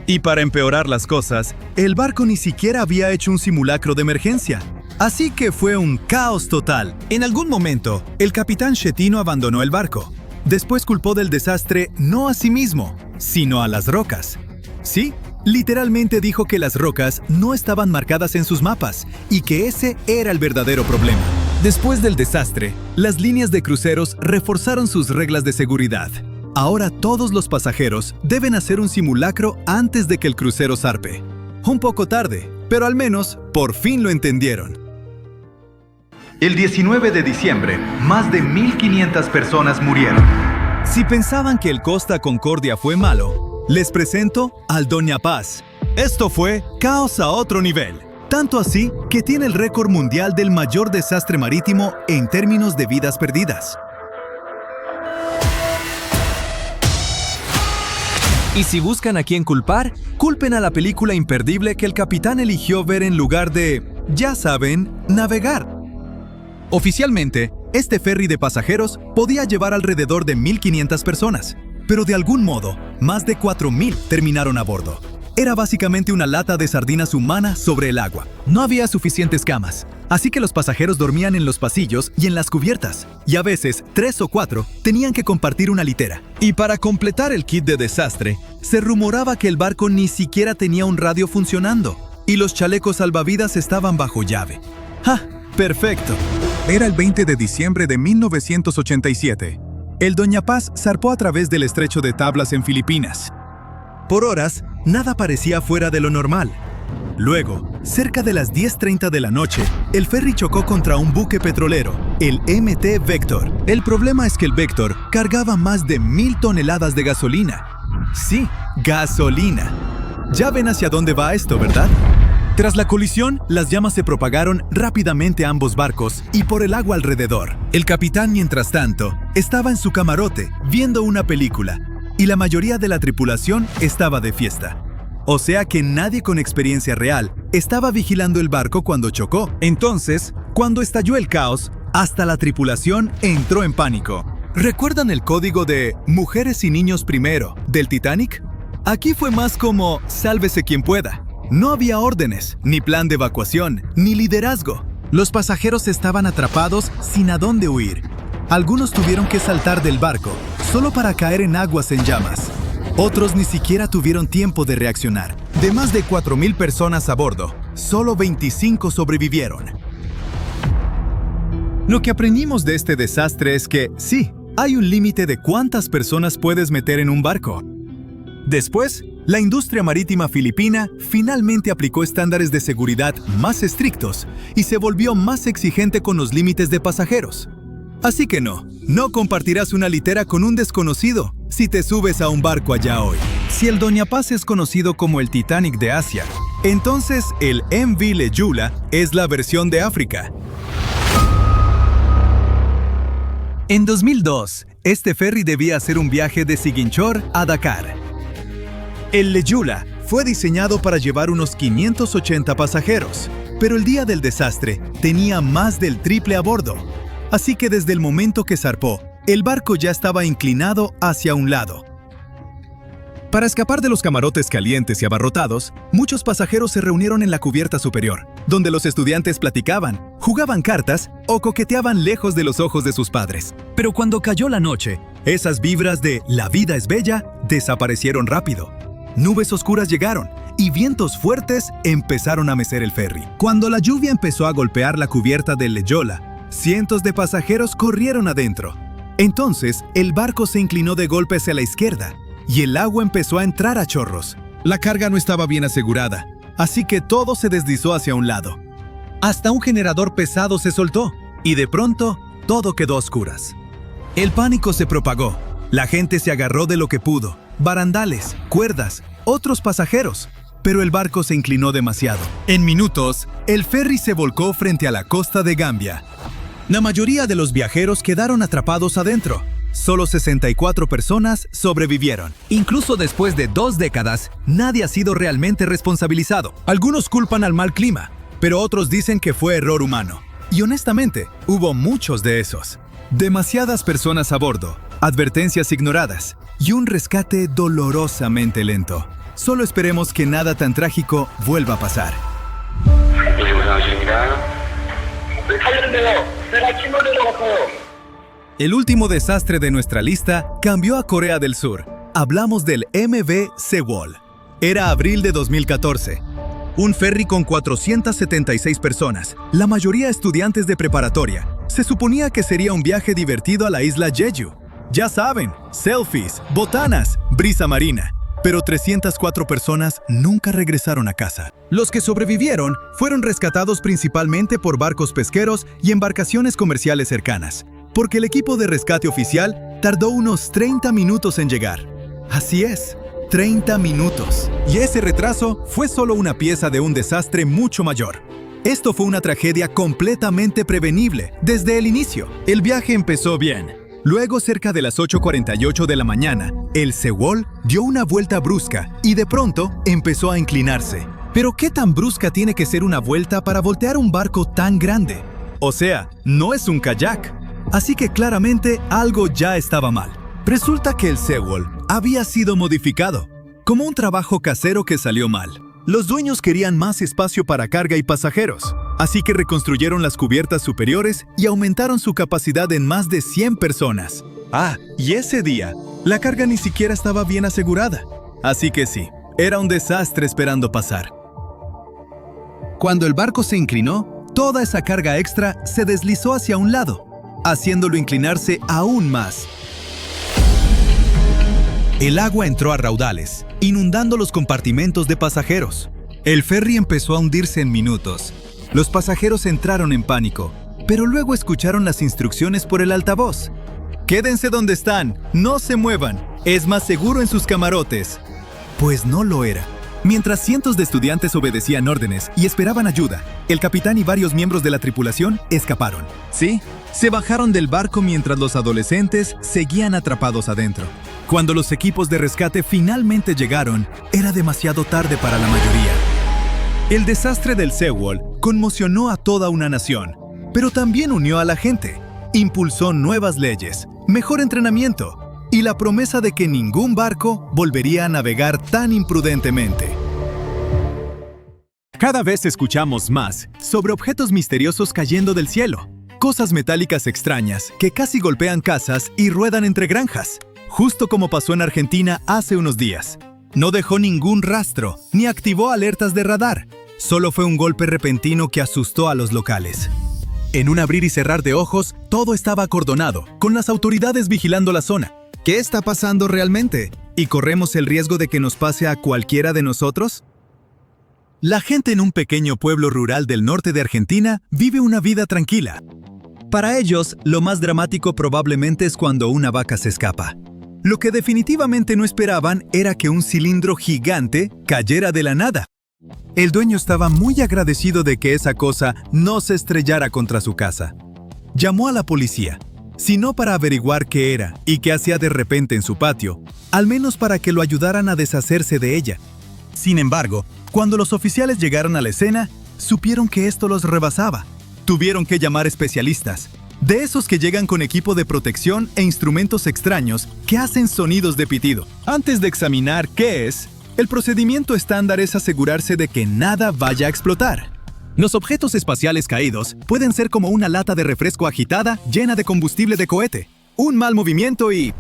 Y para empeorar las cosas, el barco ni siquiera había hecho un simulacro de emergencia. Así que fue un caos total. En algún momento, el capitán Schettino abandonó el barco. Después culpó del desastre no a sí mismo, sino a las rocas. Sí, literalmente dijo que las rocas no estaban marcadas en sus mapas y que ese era el verdadero problema. Después del desastre, las líneas de cruceros reforzaron sus reglas de seguridad. Ahora todos los pasajeros deben hacer un simulacro antes de que el crucero zarpe. Un poco tarde, pero al menos por fin lo entendieron. El 19 de diciembre, más de 1.500 personas murieron. Si pensaban que el Costa Concordia fue malo, les presento al Doña Paz. Esto fue caos a otro nivel. Tanto así que tiene el récord mundial del mayor desastre marítimo en términos de vidas perdidas. Y si buscan a quién culpar, culpen a la película imperdible que el capitán eligió ver en lugar de, ya saben, navegar. Oficialmente, este ferry de pasajeros podía llevar alrededor de 1.500 personas, pero de algún modo, más de 4.000 terminaron a bordo. Era básicamente una lata de sardinas humana sobre el agua. No había suficientes camas, así que los pasajeros dormían en los pasillos y en las cubiertas, y a veces 3 o 4 tenían que compartir una litera. Y para completar el kit de desastre, se rumoraba que el barco ni siquiera tenía un radio funcionando, y los chalecos salvavidas estaban bajo llave. ¡Ja! ¡Perfecto! Era el 20 de diciembre de 1987. El Doña Paz zarpó a través del estrecho de Tablas en Filipinas. Por horas, nada parecía fuera de lo normal. Luego, cerca de las 10:30 de la noche, el ferry chocó contra un buque petrolero, el MT Vector. El problema es que el Vector cargaba más de 1.000 toneladas de gasolina. Sí, gasolina. Ya ven hacia dónde va esto, ¿verdad? Tras la colisión, las llamas se propagaron rápidamente a ambos barcos y por el agua alrededor. El capitán, mientras tanto, estaba en su camarote viendo una película, y la mayoría de la tripulación estaba de fiesta. O sea que nadie con experiencia real estaba vigilando el barco cuando chocó. Entonces, cuando estalló el caos, hasta la tripulación entró en pánico. ¿Recuerdan el código de mujeres y niños primero del Titanic? Aquí fue más como sálvese quien pueda. No había órdenes, ni plan de evacuación, ni liderazgo. Los pasajeros estaban atrapados sin a dónde huir. Algunos tuvieron que saltar del barco, solo para caer en aguas en llamas. Otros ni siquiera tuvieron tiempo de reaccionar. De más de 4.000 personas a bordo, solo 25 sobrevivieron. Lo que aprendimos de este desastre es que, sí, hay un límite de cuántas personas puedes meter en un barco. Después, la industria marítima filipina finalmente aplicó estándares de seguridad más estrictos y se volvió más exigente con los límites de pasajeros. Así que no compartirás una litera con un desconocido si te subes a un barco allá hoy. Si el Doña Paz es conocido como el Titanic de Asia, entonces el MV Leyula es la versión de África. En 2002, este ferry debía hacer un viaje de Ziguinchor a Dakar. El Leyula fue diseñado para llevar unos 580 pasajeros, pero el día del desastre tenía más del triple a bordo. Así que desde el momento que zarpó, el barco ya estaba inclinado hacia un lado. Para escapar de los camarotes calientes y abarrotados, muchos pasajeros se reunieron en la cubierta superior, donde los estudiantes platicaban, jugaban cartas o coqueteaban lejos de los ojos de sus padres. Pero cuando cayó la noche, esas vibras de "la vida es bella" desaparecieron rápido. Nubes oscuras llegaron y vientos fuertes empezaron a mecer el ferry. Cuando la lluvia empezó a golpear la cubierta del Leyula, cientos de pasajeros corrieron adentro. Entonces, el barco se inclinó de golpe hacia la izquierda y el agua empezó a entrar a chorros. La carga no estaba bien asegurada, así que todo se deslizó hacia un lado. Hasta un generador pesado se soltó y de pronto todo quedó a oscuras. El pánico se propagó. La gente se agarró de lo que pudo: barandales, cuerdas, otros pasajeros. Pero el barco se inclinó demasiado. En minutos, el ferry se volcó frente a la costa de Gambia. La mayoría de los viajeros quedaron atrapados adentro. Solo 64 personas sobrevivieron. Incluso después de 2 décadas, nadie ha sido realmente responsabilizado. Algunos culpan al mal clima, pero otros dicen que fue error humano. Y honestamente, hubo muchos de esos. Demasiadas personas a bordo, advertencias ignoradas y un rescate dolorosamente lento. Solo esperemos que nada tan trágico vuelva a pasar. El último desastre de nuestra lista cambió a Corea del Sur. Hablamos del MV Sewol. Era abril de 2014. un ferry con 476 personas, la mayoría estudiantes de preparatoria. Se suponía que sería un viaje divertido a la isla Jeju. Ya saben, selfies, botanas, brisa marina. Pero 304 personas nunca regresaron a casa. Los que sobrevivieron fueron rescatados principalmente por barcos pesqueros y embarcaciones comerciales cercanas, porque el equipo de rescate oficial tardó unos 30 minutos en llegar. Así es, 30 minutos. Y ese retraso fue solo una pieza de un desastre mucho mayor. Esto fue una tragedia completamente prevenible desde el inicio. El viaje empezó bien. Luego, cerca de las 8:48 de la mañana, el Sewol dio una vuelta brusca y de pronto empezó a inclinarse. ¿Pero qué tan brusca tiene que ser una vuelta para voltear un barco tan grande? O sea, no es un kayak. Así que claramente algo ya estaba mal. Resulta que el Sewol había sido modificado, como un trabajo casero que salió mal. Los dueños querían más espacio para carga y pasajeros, así que reconstruyeron las cubiertas superiores y aumentaron su capacidad en más de 100 personas. Y ese día, la carga ni siquiera estaba bien asegurada. Así que sí, era un desastre esperando pasar. Cuando el barco se inclinó, toda esa carga extra se deslizó hacia un lado, haciéndolo inclinarse aún más. El agua entró a raudales, inundando los compartimentos de pasajeros. El ferry empezó a hundirse en minutos. Los pasajeros entraron en pánico, pero luego escucharon las instrucciones por el altavoz. «Quédense donde están, no se muevan, es más seguro en sus camarotes». Pues no lo era. Mientras cientos de estudiantes obedecían órdenes y esperaban ayuda, el capitán y varios miembros de la tripulación escaparon. Sí, se bajaron del barco mientras los adolescentes seguían atrapados adentro. Cuando los equipos de rescate finalmente llegaron, era demasiado tarde para la mayoría. El desastre del Sewol conmocionó a toda una nación, pero también unió a la gente. Impulsó nuevas leyes, mejor entrenamiento y la promesa de que ningún barco volvería a navegar tan imprudentemente. Cada vez escuchamos más sobre objetos misteriosos cayendo del cielo, cosas metálicas extrañas que casi golpean casas y ruedan entre granjas, justo como pasó en Argentina hace unos días. No dejó ningún rastro, ni activó alertas de radar. Solo fue un golpe repentino que asustó a los locales. En un abrir y cerrar de ojos, todo estaba acordonado, con las autoridades vigilando la zona. ¿Qué está pasando realmente? ¿Y corremos el riesgo de que nos pase a cualquiera de nosotros? La gente en un pequeño pueblo rural del norte de Argentina vive una vida tranquila. Para ellos, lo más dramático probablemente es cuando una vaca se escapa. Lo que definitivamente no esperaban era que un cilindro gigante cayera de la nada. El dueño estaba muy agradecido de que esa cosa no se estrellara contra su casa. Llamó a la policía, si no para averiguar qué era y qué hacía de repente en su patio, al menos para que lo ayudaran a deshacerse de ella. Sin embargo, cuando los oficiales llegaron a la escena, supieron que esto los rebasaba. Tuvieron que llamar especialistas, de esos que llegan con equipo de protección e instrumentos extraños que hacen sonidos de pitido. Antes de examinar qué es, el procedimiento estándar es asegurarse de que nada vaya a explotar. Los objetos espaciales caídos pueden ser como una lata de refresco agitada llena de combustible de cohete. Un mal movimiento y...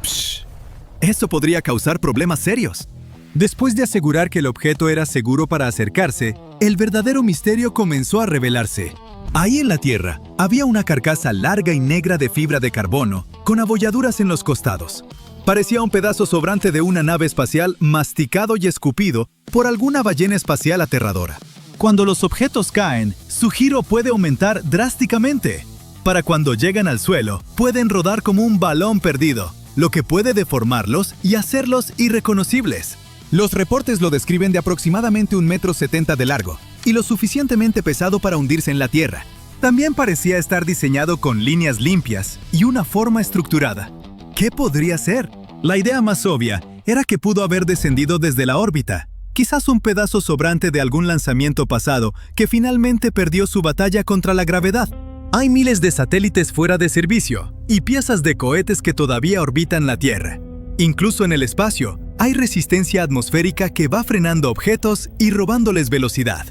eso podría causar problemas serios. Después de asegurar que el objeto era seguro para acercarse, el verdadero misterio comenzó a revelarse. Ahí en la Tierra, había una carcasa larga y negra de fibra de carbono, con abolladuras en los costados. Parecía un pedazo sobrante de una nave espacial masticado y escupido por alguna ballena espacial aterradora. Cuando los objetos caen, su giro puede aumentar drásticamente. Para cuando llegan al suelo, pueden rodar como un balón perdido, lo que puede deformarlos y hacerlos irreconocibles. Los reportes lo describen de aproximadamente 1,70 m de largo y lo suficientemente pesado para hundirse en la Tierra. También parecía estar diseñado con líneas limpias y una forma estructurada. ¿Qué podría ser? La idea más obvia era que pudo haber descendido desde la órbita, quizás un pedazo sobrante de algún lanzamiento pasado que finalmente perdió su batalla contra la gravedad. Hay miles de satélites fuera de servicio y piezas de cohetes que todavía orbitan la Tierra. Incluso en el espacio, hay resistencia atmosférica que va frenando objetos y robándoles velocidad.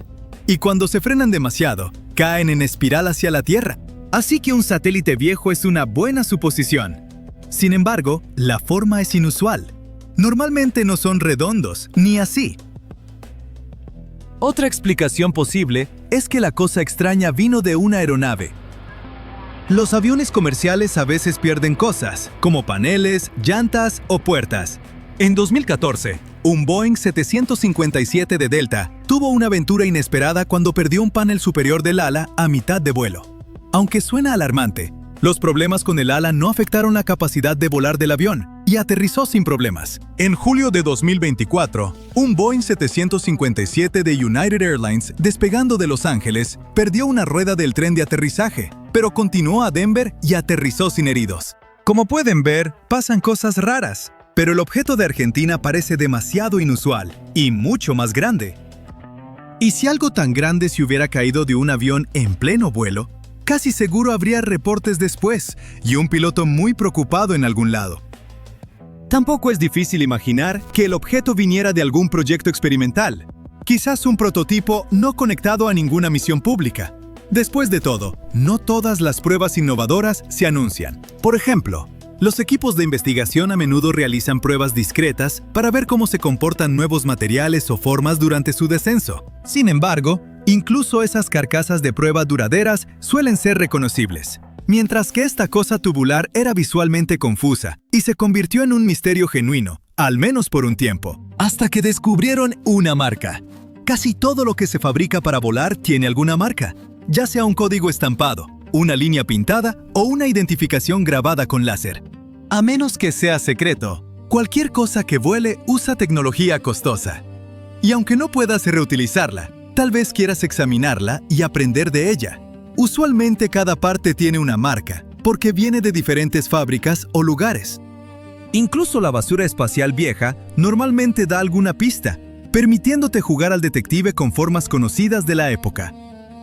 Y cuando se frenan demasiado, caen en espiral hacia la Tierra. Así que un satélite viejo es una buena suposición. Sin embargo, la forma es inusual. Normalmente no son redondos, ni así. Otra explicación posible es que la cosa extraña vino de una aeronave. Los aviones comerciales a veces pierden cosas, como paneles, llantas o puertas. En 2014, un Boeing 757 de Delta tuvo una aventura inesperada cuando perdió un panel superior del ala a mitad de vuelo. Aunque suena alarmante, los problemas con el ala no afectaron la capacidad de volar del avión y aterrizó sin problemas. En julio de 2024, un Boeing 757 de United Airlines, despegando de Los Ángeles, perdió una rueda del tren de aterrizaje, pero continuó a Denver y aterrizó sin heridos. Como pueden ver, pasan cosas raras, pero el objeto de Argentina parece demasiado inusual y mucho más grande. ¿Y si algo tan grande se hubiera caído de un avión en pleno vuelo? Casi seguro habría reportes después y un piloto muy preocupado en algún lado. Tampoco es difícil imaginar que el objeto viniera de algún proyecto experimental, quizás un prototipo no conectado a ninguna misión pública. Después de todo, no todas las pruebas innovadoras se anuncian. Por ejemplo, los equipos de investigación a menudo realizan pruebas discretas para ver cómo se comportan nuevos materiales o formas durante su descenso. Sin embargo, incluso esas carcasas de prueba duraderas suelen ser reconocibles. Mientras que esta cosa tubular era visualmente confusa y se convirtió en un misterio genuino, al menos por un tiempo, hasta que descubrieron una marca. Casi todo lo que se fabrica para volar tiene alguna marca, ya sea un código estampado, una línea pintada o una identificación grabada con láser. A menos que sea secreto, cualquier cosa que vuele usa tecnología costosa. Y aunque no puedas reutilizarla, tal vez quieras examinarla y aprender de ella. Usualmente cada parte tiene una marca, porque viene de diferentes fábricas o lugares. Incluso la basura espacial vieja normalmente da alguna pista, permitiéndote jugar al detective con formas conocidas de la época.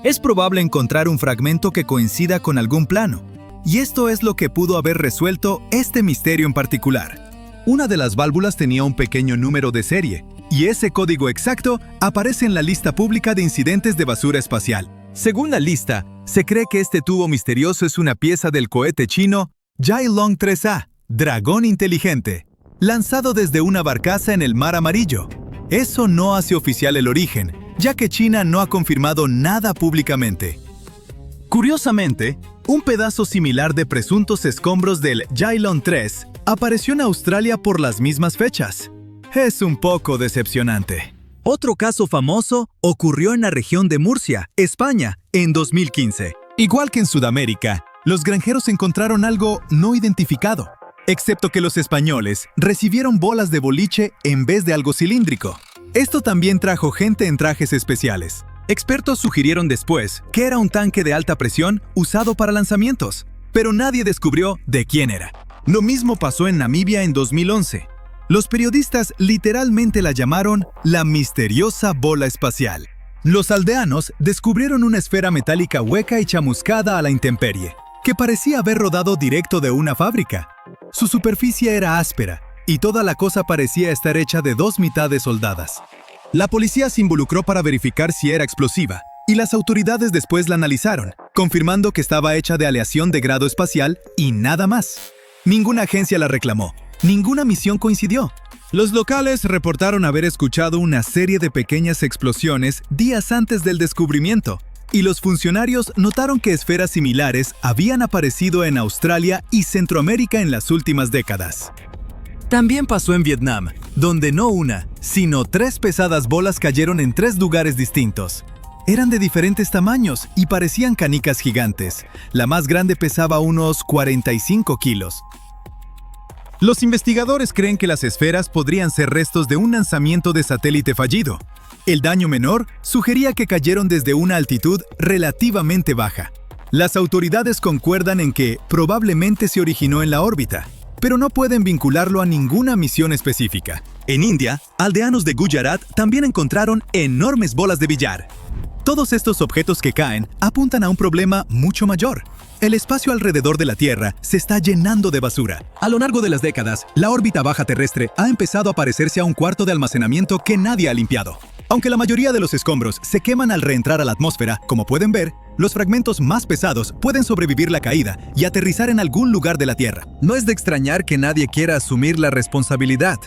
Es probable encontrar un fragmento que coincida con algún plano, y esto es lo que pudo haber resuelto este misterio en particular. Una de las válvulas tenía un pequeño número de serie, y ese código exacto aparece en la lista pública de incidentes de basura espacial. Según la lista, se cree que este tubo misterioso es una pieza del cohete chino Yailong 3A, Dragón Inteligente, lanzado desde una barcaza en el Mar Amarillo. Eso no hace oficial el origen, ya que China no ha confirmado nada públicamente. Curiosamente, un pedazo similar de presuntos escombros del Yailong 3 apareció en Australia por las mismas fechas. Es un poco decepcionante. Otro caso famoso ocurrió en la región de Murcia, España, en 2015. Igual que en Sudamérica, los granjeros encontraron algo no identificado, excepto que los españoles recibieron bolas de boliche en vez de algo cilíndrico. Esto también trajo gente en trajes especiales. Expertos sugirieron después que era un tanque de alta presión usado para lanzamientos, pero nadie descubrió de quién era. Lo mismo pasó en Namibia en 2011. Los periodistas literalmente la llamaron la misteriosa bola espacial. Los aldeanos descubrieron una esfera metálica hueca y chamuscada a la intemperie, que parecía haber rodado directo de una fábrica. Su superficie era áspera, y toda la cosa parecía estar hecha de dos mitades soldadas. La policía se involucró para verificar si era explosiva, y las autoridades después la analizaron, confirmando que estaba hecha de aleación de grado espacial y nada más. Ninguna agencia la reclamó. Ninguna misión coincidió. Los locales reportaron haber escuchado una serie de pequeñas explosiones días antes del descubrimiento, y los funcionarios notaron que esferas similares habían aparecido en Australia y Centroamérica en las últimas décadas. También pasó en Vietnam, donde no una, sino 3 pesadas bolas cayeron en 3 lugares distintos. Eran de diferentes tamaños y parecían canicas gigantes. La más grande pesaba unos 45 kilos. Los investigadores creen que las esferas podrían ser restos de un lanzamiento de satélite fallido. El daño menor sugería que cayeron desde una altitud relativamente baja. Las autoridades concuerdan en que probablemente se originó en la órbita, pero no pueden vincularlo a ninguna misión específica. En India, aldeanos de Gujarat también encontraron enormes bolas de billar. Todos estos objetos que caen apuntan a un problema mucho mayor. El espacio alrededor de la Tierra se está llenando de basura. A lo largo de las décadas, la órbita baja terrestre ha empezado a parecerse a un cuarto de almacenamiento que nadie ha limpiado. Aunque la mayoría de los escombros se queman al reentrar a la atmósfera, como pueden ver, los fragmentos más pesados pueden sobrevivir la caída y aterrizar en algún lugar de la Tierra. No es de extrañar que nadie quiera asumir la responsabilidad.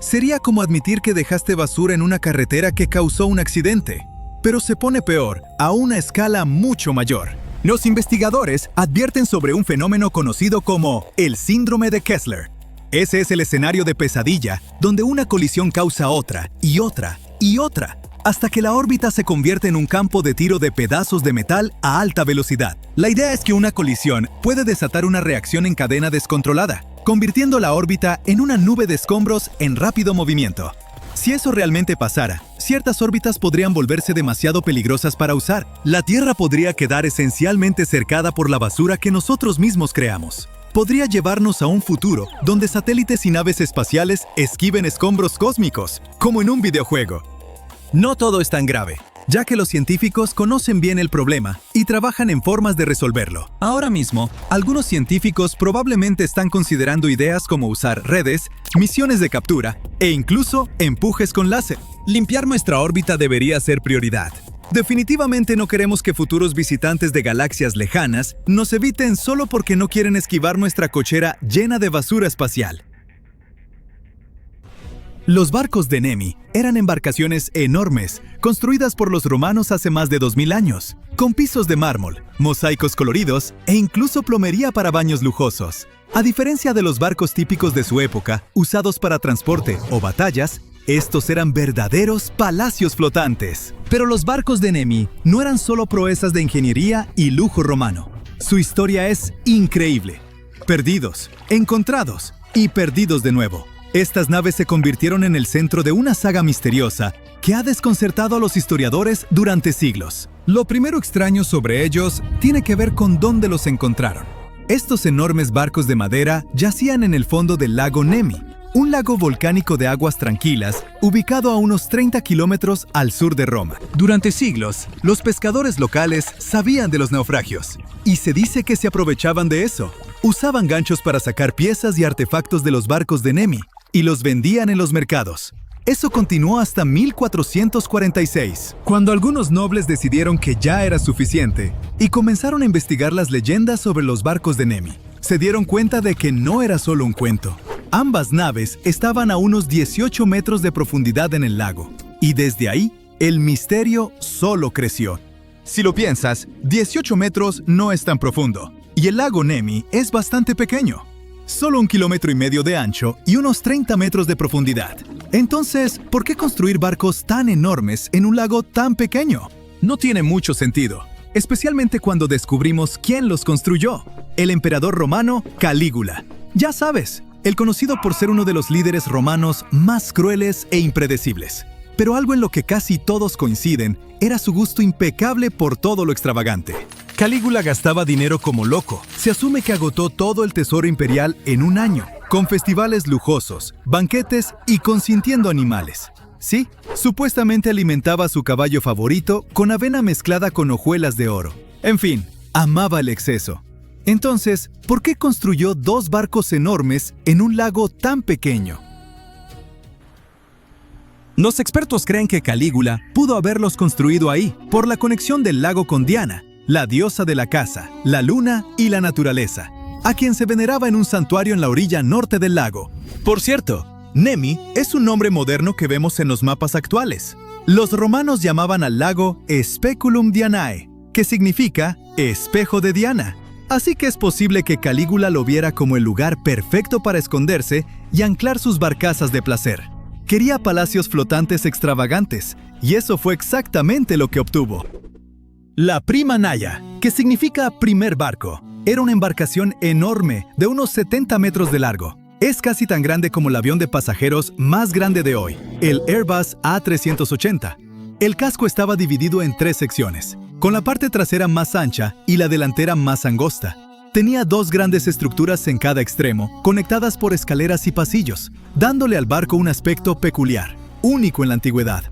Sería como admitir que dejaste basura en una carretera que causó un accidente. Pero se pone peor a una escala mucho mayor. Los investigadores advierten sobre un fenómeno conocido como el síndrome de Kessler. Ese es el escenario de pesadilla donde una colisión causa otra y otra y otra, hasta que la órbita se convierte en un campo de tiro de pedazos de metal a alta velocidad. La idea es que una colisión puede desatar una reacción en cadena descontrolada, convirtiendo la órbita en una nube de escombros en rápido movimiento. Si eso realmente pasara, ciertas órbitas podrían volverse demasiado peligrosas para usar. La Tierra podría quedar esencialmente cercada por la basura que nosotros mismos creamos. Podría llevarnos a un futuro donde satélites y naves espaciales esquiven escombros cósmicos, como en un videojuego. No todo es tan grave, ya que los científicos conocen bien el problema y trabajan en formas de resolverlo. Ahora mismo, algunos científicos probablemente están considerando ideas como usar redes, misiones de captura e incluso empujes con láser. Limpiar nuestra órbita debería ser prioridad. Definitivamente no queremos que futuros visitantes de galaxias lejanas nos eviten solo porque no quieren esquivar nuestra cochera llena de basura espacial. Los barcos de Nemi eran embarcaciones enormes, construidas por los romanos hace más de 2000 años, con pisos de mármol, mosaicos coloridos e incluso plomería para baños lujosos. A diferencia de los barcos típicos de su época, usados para transporte o batallas, estos eran verdaderos palacios flotantes. Pero los barcos de Nemi no eran solo proezas de ingeniería y lujo romano. Su historia es increíble. Perdidos, encontrados y perdidos de nuevo. Estas naves se convirtieron en el centro de una saga misteriosa que ha desconcertado a los historiadores durante siglos. Lo primero extraño sobre ellos tiene que ver con dónde los encontraron. Estos enormes barcos de madera yacían en el fondo del lago Nemi, un lago volcánico de aguas tranquilas ubicado a unos 30 kilómetros al sur de Roma. Durante siglos, los pescadores locales sabían de los naufragios y se dice que se aprovechaban de eso. Usaban ganchos para sacar piezas y artefactos de los barcos de Nemi y los vendían en los mercados. Eso continuó hasta 1446, cuando algunos nobles decidieron que ya era suficiente y comenzaron a investigar las leyendas sobre los barcos de Nemi. Se dieron cuenta de que no era solo un cuento. Ambas naves estaban a unos 18 metros de profundidad en el lago, y desde ahí, el misterio solo creció. Si lo piensas, 18 metros no es tan profundo, y el lago Nemi es bastante pequeño. Solo 1,5 kilómetros de ancho y unos 30 metros de profundidad. Entonces, ¿por qué construir barcos tan enormes en un lago tan pequeño? No tiene mucho sentido, especialmente cuando descubrimos quién los construyó. El emperador romano Calígula. Ya sabes, el conocido por ser uno de los líderes romanos más crueles e impredecibles. Pero algo en lo que casi todos coinciden era su gusto impecable por todo lo extravagante. Calígula gastaba dinero como loco. Se asume que agotó todo el tesoro imperial en un año, con festivales lujosos, banquetes y consintiendo animales. Sí, supuestamente alimentaba a su caballo favorito con avena mezclada con hojuelas de oro. En fin, amaba el exceso. Entonces, ¿por qué construyó 2 barcos enormes en un lago tan pequeño? Los expertos creen que Calígula pudo haberlos construido ahí por la conexión del lago con Diana, la diosa de la caza, la luna y la naturaleza, a quien se veneraba en un santuario en la orilla norte del lago. Por cierto, Nemi es un nombre moderno que vemos en los mapas actuales. Los romanos llamaban al lago Speculum Dianae, que significa espejo de Diana. Así que es posible que Calígula lo viera como el lugar perfecto para esconderse y anclar sus barcazas de placer. Quería palacios flotantes extravagantes, y eso fue exactamente lo que obtuvo. La Prima Naya, que significa primer barco, era una embarcación enorme de unos 70 metros de largo. Es casi tan grande como el avión de pasajeros más grande de hoy, el Airbus A380. El casco estaba dividido en 3 secciones, con la parte trasera más ancha y la delantera más angosta. Tenía 2 grandes estructuras en cada extremo, conectadas por escaleras y pasillos, dándole al barco un aspecto peculiar, único en la antigüedad.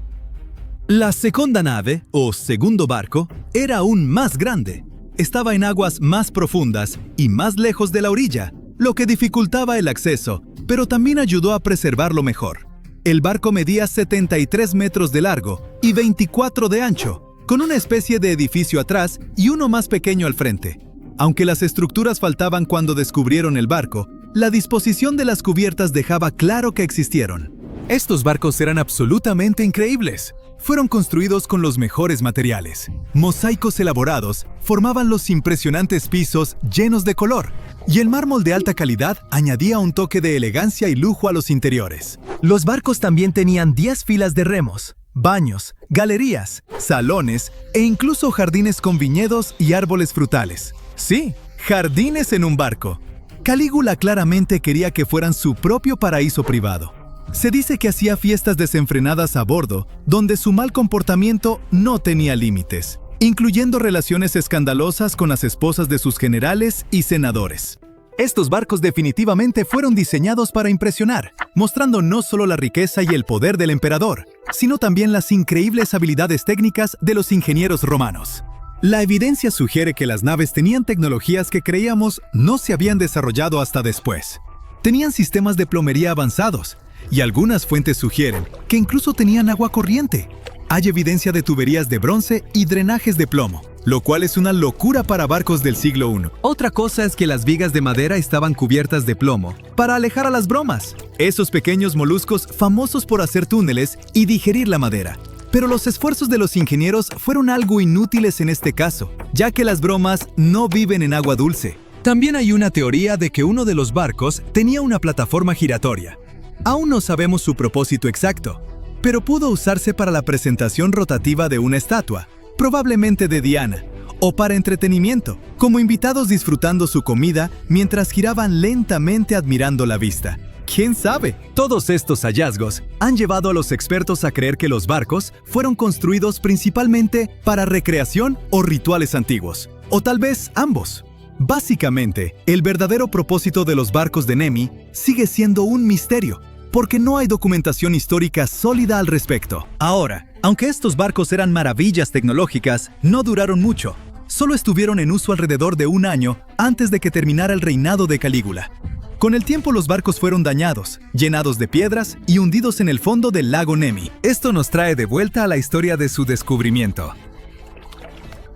La segunda nave, o segundo barco, era aún más grande. Estaba en aguas más profundas y más lejos de la orilla, lo que dificultaba el acceso, pero también ayudó a preservarlo mejor. El barco medía 73 metros de largo y 24 de ancho, con una especie de edificio atrás y uno más pequeño al frente. Aunque las estructuras faltaban cuando descubrieron el barco, la disposición de las cubiertas dejaba claro que existieron. Estos barcos eran absolutamente increíbles. Fueron construidos con los mejores materiales. Mosaicos elaborados formaban los impresionantes pisos llenos de color, y el mármol de alta calidad añadía un toque de elegancia y lujo a los interiores. Los barcos también tenían 10 filas de remos, baños, galerías, salones e incluso jardines con viñedos y árboles frutales. Sí, jardines en un barco. Calígula claramente quería que fueran su propio paraíso privado. Se dice que hacía fiestas desenfrenadas a bordo, donde su mal comportamiento no tenía límites, incluyendo relaciones escandalosas con las esposas de sus generales y senadores. Estos barcos definitivamente fueron diseñados para impresionar, mostrando no solo la riqueza y el poder del emperador, sino también las increíbles habilidades técnicas de los ingenieros romanos. La evidencia sugiere que las naves tenían tecnologías que creíamos no se habían desarrollado hasta después. Tenían sistemas de plomería avanzados, y algunas fuentes sugieren que incluso tenían agua corriente. Hay evidencia de tuberías de bronce y drenajes de plomo, lo cual es una locura para barcos del siglo I. Otra cosa es que las vigas de madera estaban cubiertas de plomo para alejar a las bromas, esos pequeños moluscos famosos por hacer túneles y digerir la madera. Pero los esfuerzos de los ingenieros fueron algo inútiles en este caso, ya que las bromas no viven en agua dulce. También hay una teoría de que uno de los barcos tenía una plataforma giratoria. Aún no sabemos su propósito exacto, pero pudo usarse para la presentación rotativa de una estatua, probablemente de Diana, o para entretenimiento, como invitados disfrutando su comida mientras giraban lentamente admirando la vista. ¿Quién sabe? Todos estos hallazgos han llevado a los expertos a creer que los barcos fueron construidos principalmente para recreación o rituales antiguos, o tal vez ambos. Básicamente, el verdadero propósito de los barcos de Nemi sigue siendo un misterio, porque no hay documentación histórica sólida al respecto. Ahora, aunque estos barcos eran maravillas tecnológicas, no duraron mucho. Solo estuvieron en uso alrededor de un año antes de que terminara el reinado de Calígula. Con el tiempo los barcos fueron dañados, llenados de piedras y hundidos en el fondo del lago Nemi. Esto nos trae de vuelta a la historia de su descubrimiento.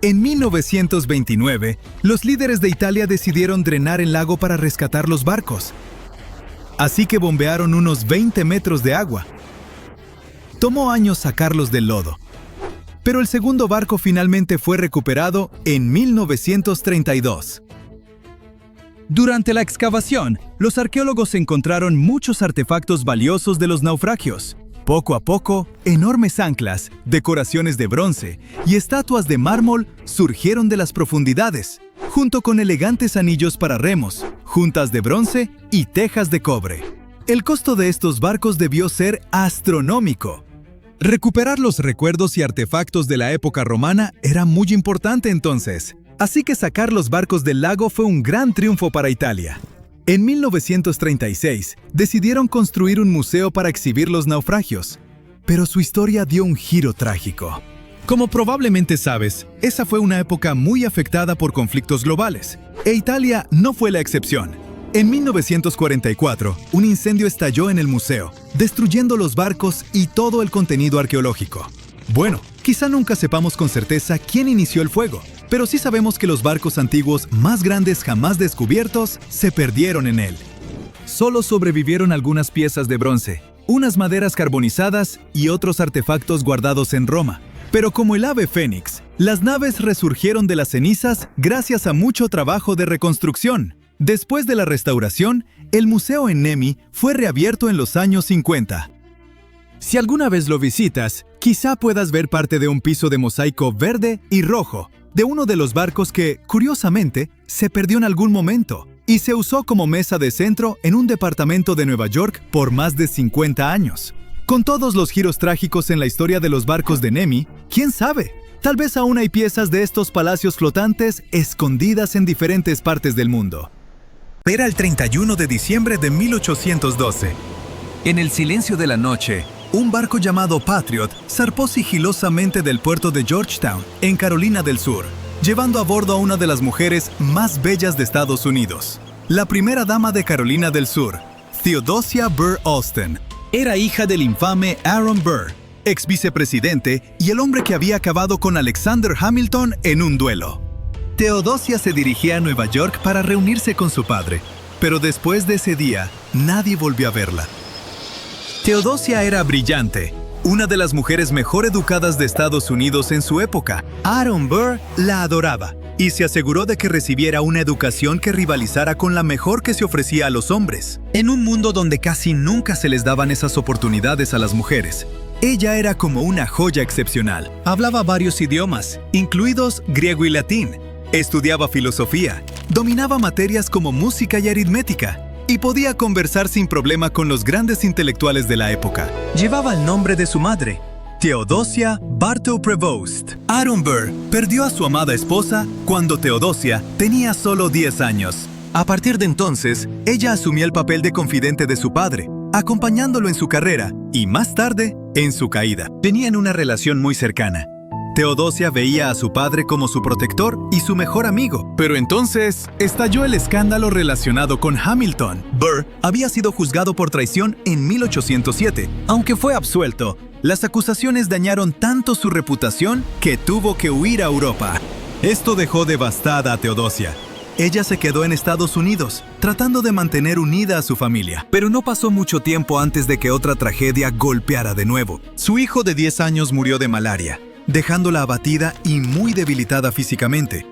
En 1929, los líderes de Italia decidieron drenar el lago para rescatar los barcos. Así que bombearon unos 20 metros de agua. Tomó años sacarlos del lodo. Pero el segundo barco finalmente fue recuperado en 1932. Durante la excavación, los arqueólogos encontraron muchos artefactos valiosos de los naufragios. Poco a poco, enormes anclas, decoraciones de bronce y estatuas de mármol surgieron de las profundidades, junto con elegantes anillos para remos, juntas de bronce y tejas de cobre. El costo de estos barcos debió ser astronómico. Recuperar los recuerdos y artefactos de la época romana era muy importante entonces, así que sacar los barcos del lago fue un gran triunfo para Italia. En 1936, decidieron construir un museo para exhibir los naufragios, pero su historia dio un giro trágico. Como probablemente sabes, esa fue una época muy afectada por conflictos globales, e Italia no fue la excepción. En 1944, un incendio estalló en el museo, destruyendo los barcos y todo el contenido arqueológico. Bueno, quizá nunca sepamos con certeza quién inició el fuego, pero sí sabemos que los barcos antiguos más grandes jamás descubiertos se perdieron en él. Solo sobrevivieron algunas piezas de bronce, unas maderas carbonizadas y otros artefactos guardados en Roma. Pero como el ave fénix, las naves resurgieron de las cenizas gracias a mucho trabajo de reconstrucción. Después de la restauración, el museo en Nemi fue reabierto en los años 50. Si alguna vez lo visitas, quizá puedas ver parte de un piso de mosaico verde y rojo, de uno de los barcos que, curiosamente, se perdió en algún momento y se usó como mesa de centro en un departamento de Nueva York por más de 50 años. Con todos los giros trágicos en la historia de los barcos de Nemi, ¿quién sabe? Tal vez aún hay piezas de estos palacios flotantes escondidas en diferentes partes del mundo. Era el 31 de diciembre de 1812. En el silencio de la noche, un barco llamado Patriot zarpó sigilosamente del puerto de Georgetown, en Carolina del Sur, llevando a bordo a una de las mujeres más bellas de Estados Unidos. La primera dama de Carolina del Sur, Theodosia Burr Alston, era hija del infame Aaron Burr, ex vicepresidente y el hombre que había acabado con Alexander Hamilton en un duelo. Theodosia se dirigía a Nueva York para reunirse con su padre, pero después de ese día, nadie volvió a verla. Teodosia era brillante, una de las mujeres mejor educadas de Estados Unidos en su época. Aaron Burr la adoraba y se aseguró de que recibiera una educación que rivalizara con la mejor que se ofrecía a los hombres. En un mundo donde casi nunca se les daban esas oportunidades a las mujeres, ella era como una joya excepcional. Hablaba varios idiomas, incluidos griego y latín. Estudiaba filosofía, dominaba materias como música y aritmética, y podía conversar sin problema con los grandes intelectuales de la época. Llevaba el nombre de su madre, Theodosia Bartow Prevost. Aaron Burr perdió a su amada esposa cuando Theodosia tenía solo 10 años. A partir de entonces, ella asumió el papel de confidente de su padre, acompañándolo en su carrera y, más tarde, en su caída. Tenían una relación muy cercana. Teodosia veía a su padre como su protector y su mejor amigo. Pero entonces estalló el escándalo relacionado con Hamilton. Burr había sido juzgado por traición en 1807. Aunque fue absuelto, las acusaciones dañaron tanto su reputación que tuvo que huir a Europa. Esto dejó devastada a Teodosia. Ella se quedó en Estados Unidos, tratando de mantener unida a su familia. Pero no pasó mucho tiempo antes de que otra tragedia golpeara de nuevo. Su hijo de 10 años murió de malaria, dejándola abatida y muy debilitada físicamente.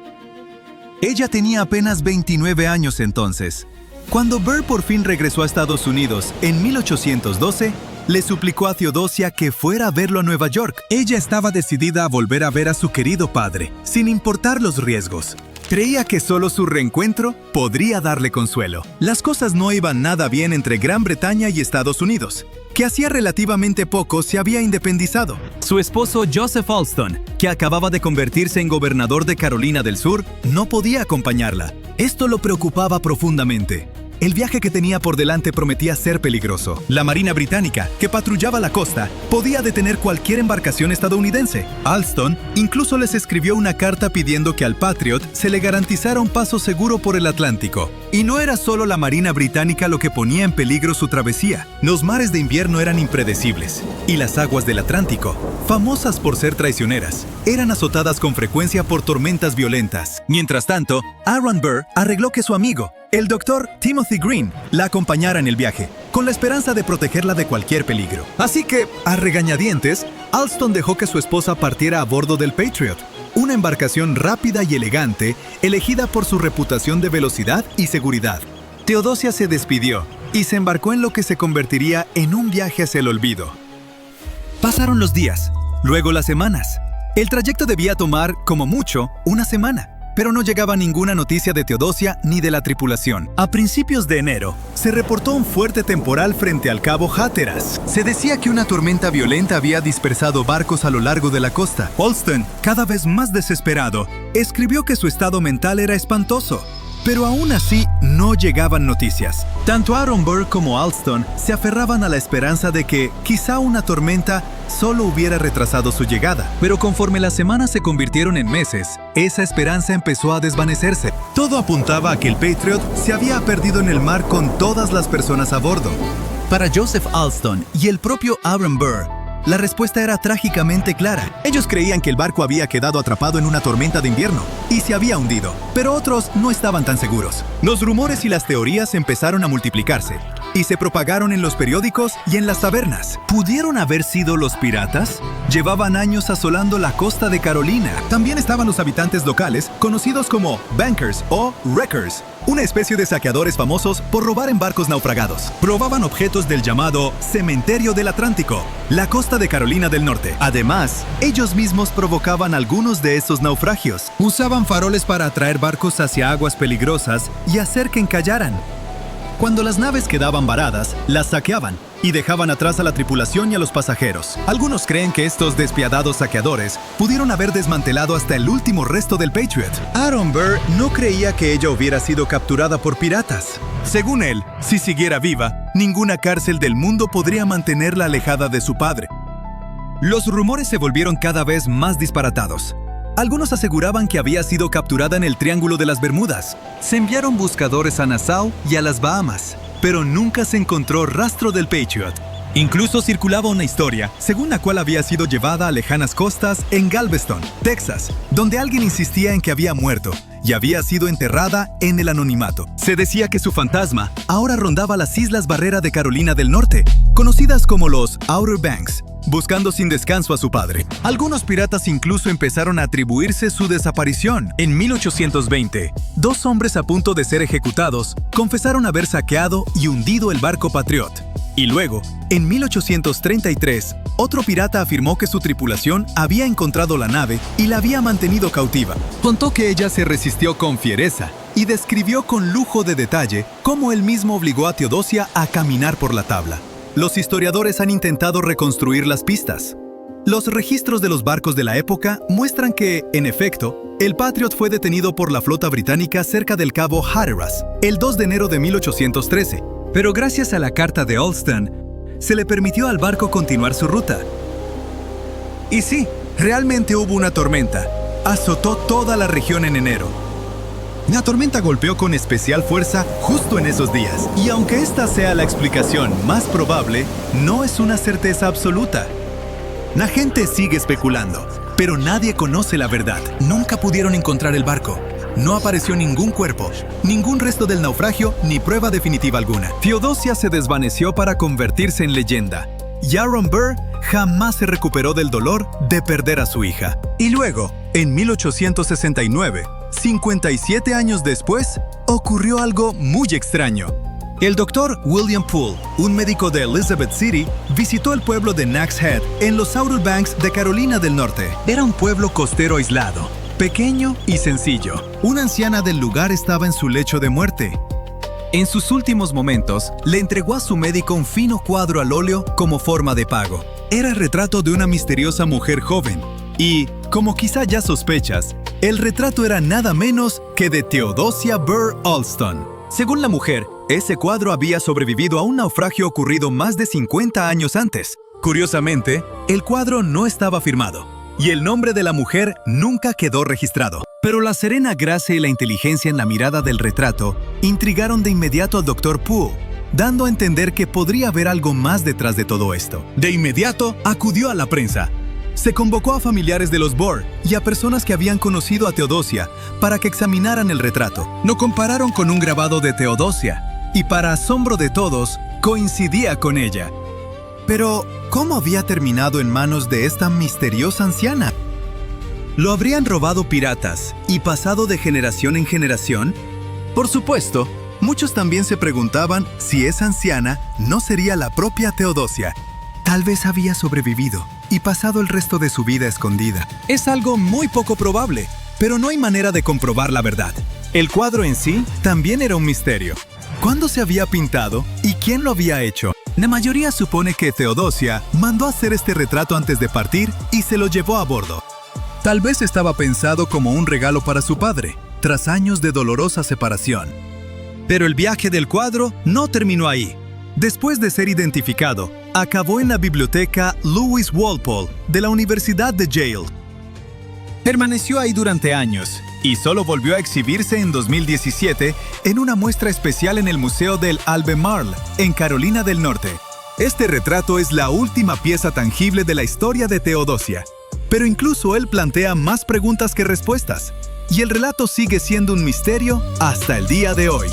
Ella tenía apenas 29 años entonces. Cuando Burr por fin regresó a Estados Unidos en 1812, le suplicó a Teodosia que fuera a verlo a Nueva York. Ella estaba decidida a volver a ver a su querido padre, sin importar los riesgos. Creía que solo su reencuentro podría darle consuelo. Las cosas no iban nada bien entre Gran Bretaña y Estados Unidos, que hacía relativamente poco se había independizado. Su esposo Joseph Alston, que acababa de convertirse en gobernador de Carolina del Sur, no podía acompañarla. Esto lo preocupaba profundamente. El viaje que tenía por delante prometía ser peligroso. La Marina Británica, que patrullaba la costa, podía detener cualquier embarcación estadounidense. Alston incluso les escribió una carta pidiendo que al Patriot se le garantizara un paso seguro por el Atlántico. Y no era solo la Marina Británica lo que ponía en peligro su travesía. Los mares de invierno eran impredecibles, y las aguas del Atlántico, famosas por ser traicioneras, eran azotadas con frecuencia por tormentas violentas. Mientras tanto, Aaron Burr arregló que su amigo, el doctor Timothy Green, la acompañara en el viaje, con la esperanza de protegerla de cualquier peligro. Así que, a regañadientes, Alston dejó que su esposa partiera a bordo del Patriot, una embarcación rápida y elegante, elegida por su reputación de velocidad y seguridad. Teodosia se despidió y se embarcó en lo que se convertiría en un viaje hacia el olvido. Pasaron los días, luego las semanas. El trayecto debía tomar, como mucho, una semana. Pero no llegaba ninguna noticia de Teodosia ni de la tripulación. A principios de enero, se reportó un fuerte temporal frente al cabo Hatteras. Se decía que una tormenta violenta había dispersado barcos a lo largo de la costa. Alston, cada vez más desesperado, escribió que su estado mental era espantoso. Pero aún así, no llegaban noticias. Tanto Aaron Burr como Alston se aferraban a la esperanza de que, quizá una tormenta, solo hubiera retrasado su llegada. Pero conforme las semanas se convirtieron en meses, esa esperanza empezó a desvanecerse. Todo apuntaba a que el Patriot se había perdido en el mar con todas las personas a bordo. Para Joseph Alston y el propio Aaron Burr, la respuesta era trágicamente clara. Ellos creían que el barco había quedado atrapado en una tormenta de invierno y se había hundido, pero otros no estaban tan seguros. Los rumores y las teorías empezaron a multiplicarse y se propagaron en los periódicos y en las tabernas. ¿Pudieron haber sido los piratas? Llevaban años asolando la costa de Carolina. También estaban los habitantes locales, conocidos como bankers o wreckers, una especie de saqueadores famosos por robar en barcos naufragados. Robaban objetos del llamado Cementerio del Atlántico, la costa de Carolina del Norte. Además, ellos mismos provocaban algunos de esos naufragios. Usaban faroles para atraer barcos hacia aguas peligrosas y hacer que encallaran. Cuando las naves quedaban varadas, las saqueaban y dejaban atrás a la tripulación y a los pasajeros. Algunos creen que estos despiadados saqueadores pudieron haber desmantelado hasta el último resto del Patriot. Aaron Burr no creía que ella hubiera sido capturada por piratas. Según él, si siguiera viva, ninguna cárcel del mundo podría mantenerla alejada de su padre. Los rumores se volvieron cada vez más disparatados. Algunos aseguraban que había sido capturada en el Triángulo de las Bermudas. Se enviaron buscadores a Nassau y a las Bahamas, pero nunca se encontró rastro del Patriot. Incluso circulaba una historia, según la cual había sido llevada a lejanas costas en Galveston, Texas, donde alguien insistía en que había muerto y había sido enterrada en el anonimato. Se decía que su fantasma ahora rondaba las Islas Barrera de Carolina del Norte, conocidas como los Outer Banks, buscando sin descanso a su padre. Algunos piratas incluso empezaron a atribuirse su desaparición. En 1820, 2 hombres a punto de ser ejecutados confesaron haber saqueado y hundido el barco Patriot. Y luego, en 1833, otro pirata afirmó que su tripulación había encontrado la nave y la había mantenido cautiva. Contó que ella se resistió con fiereza y describió con lujo de detalle cómo él mismo obligó a Teodosia a caminar por la tabla. Los historiadores han intentado reconstruir las pistas. Los registros de los barcos de la época muestran que, en efecto, el Patriot fue detenido por la flota británica cerca del cabo Hatteras el 2 de enero de 1813, pero gracias a la Carta de Olsztyn, se le permitió al barco continuar su ruta. Y sí, realmente hubo una tormenta. Azotó toda la región en enero. La tormenta golpeó con especial fuerza justo en esos días. Y aunque esta sea la explicación más probable, no es una certeza absoluta. La gente sigue especulando, pero nadie conoce la verdad. Nunca pudieron encontrar el barco. No apareció ningún cuerpo, ningún resto del naufragio, ni prueba definitiva alguna. Teodosia se desvaneció para convertirse en leyenda. Y Aaron Burr jamás se recuperó del dolor de perder a su hija. Y luego, en 1869, 57 años después, ocurrió algo muy extraño. El doctor William Poole, un médico de Elizabeth City, visitó el pueblo de Nags Head en los Outer Banks de Carolina del Norte. Era un pueblo costero aislado, pequeño y sencillo. Una anciana del lugar estaba en su lecho de muerte. En sus últimos momentos, le entregó a su médico un fino cuadro al óleo como forma de pago. Era el retrato de una misteriosa mujer joven. Y, como quizá ya sospechas, el retrato era nada menos que de Theodosia Burr Olsztyn. Según la mujer, ese cuadro había sobrevivido a un naufragio ocurrido más de 50 años antes. Curiosamente, el cuadro no estaba firmado, y el nombre de la mujer nunca quedó registrado. Pero la serena gracia y la inteligencia en la mirada del retrato intrigaron de inmediato al Dr. Poole, dando a entender que podría haber algo más detrás de todo esto. De inmediato, acudió a la prensa. Se convocó a familiares de los Burr y a personas que habían conocido a Teodosia para que examinaran el retrato. Lo compararon con un grabado de Teodosia y, para asombro de todos, coincidía con ella. Pero, ¿cómo había terminado en manos de esta misteriosa anciana? ¿Lo habrían robado piratas y pasado de generación en generación? Por supuesto, muchos también se preguntaban si esa anciana no sería la propia Teodosia. Tal vez había sobrevivido y pasado el resto de su vida escondida. Es algo muy poco probable, pero no hay manera de comprobar la verdad. El cuadro en sí también era un misterio. ¿Cuándo se había pintado y quién lo había hecho? La mayoría supone que Teodosia mandó hacer este retrato antes de partir y se lo llevó a bordo. Tal vez estaba pensado como un regalo para su padre, tras años de dolorosa separación. Pero el viaje del cuadro no terminó ahí. Después de ser identificado, acabó en la biblioteca Lewis Walpole de la Universidad de Yale. Permaneció ahí durante años y solo volvió a exhibirse en 2017 en una muestra especial en el Museo del Albemarle, en Carolina del Norte. Este retrato es la última pieza tangible de la historia de Teodosia, pero incluso él plantea más preguntas que respuestas, y el relato sigue siendo un misterio hasta el día de hoy.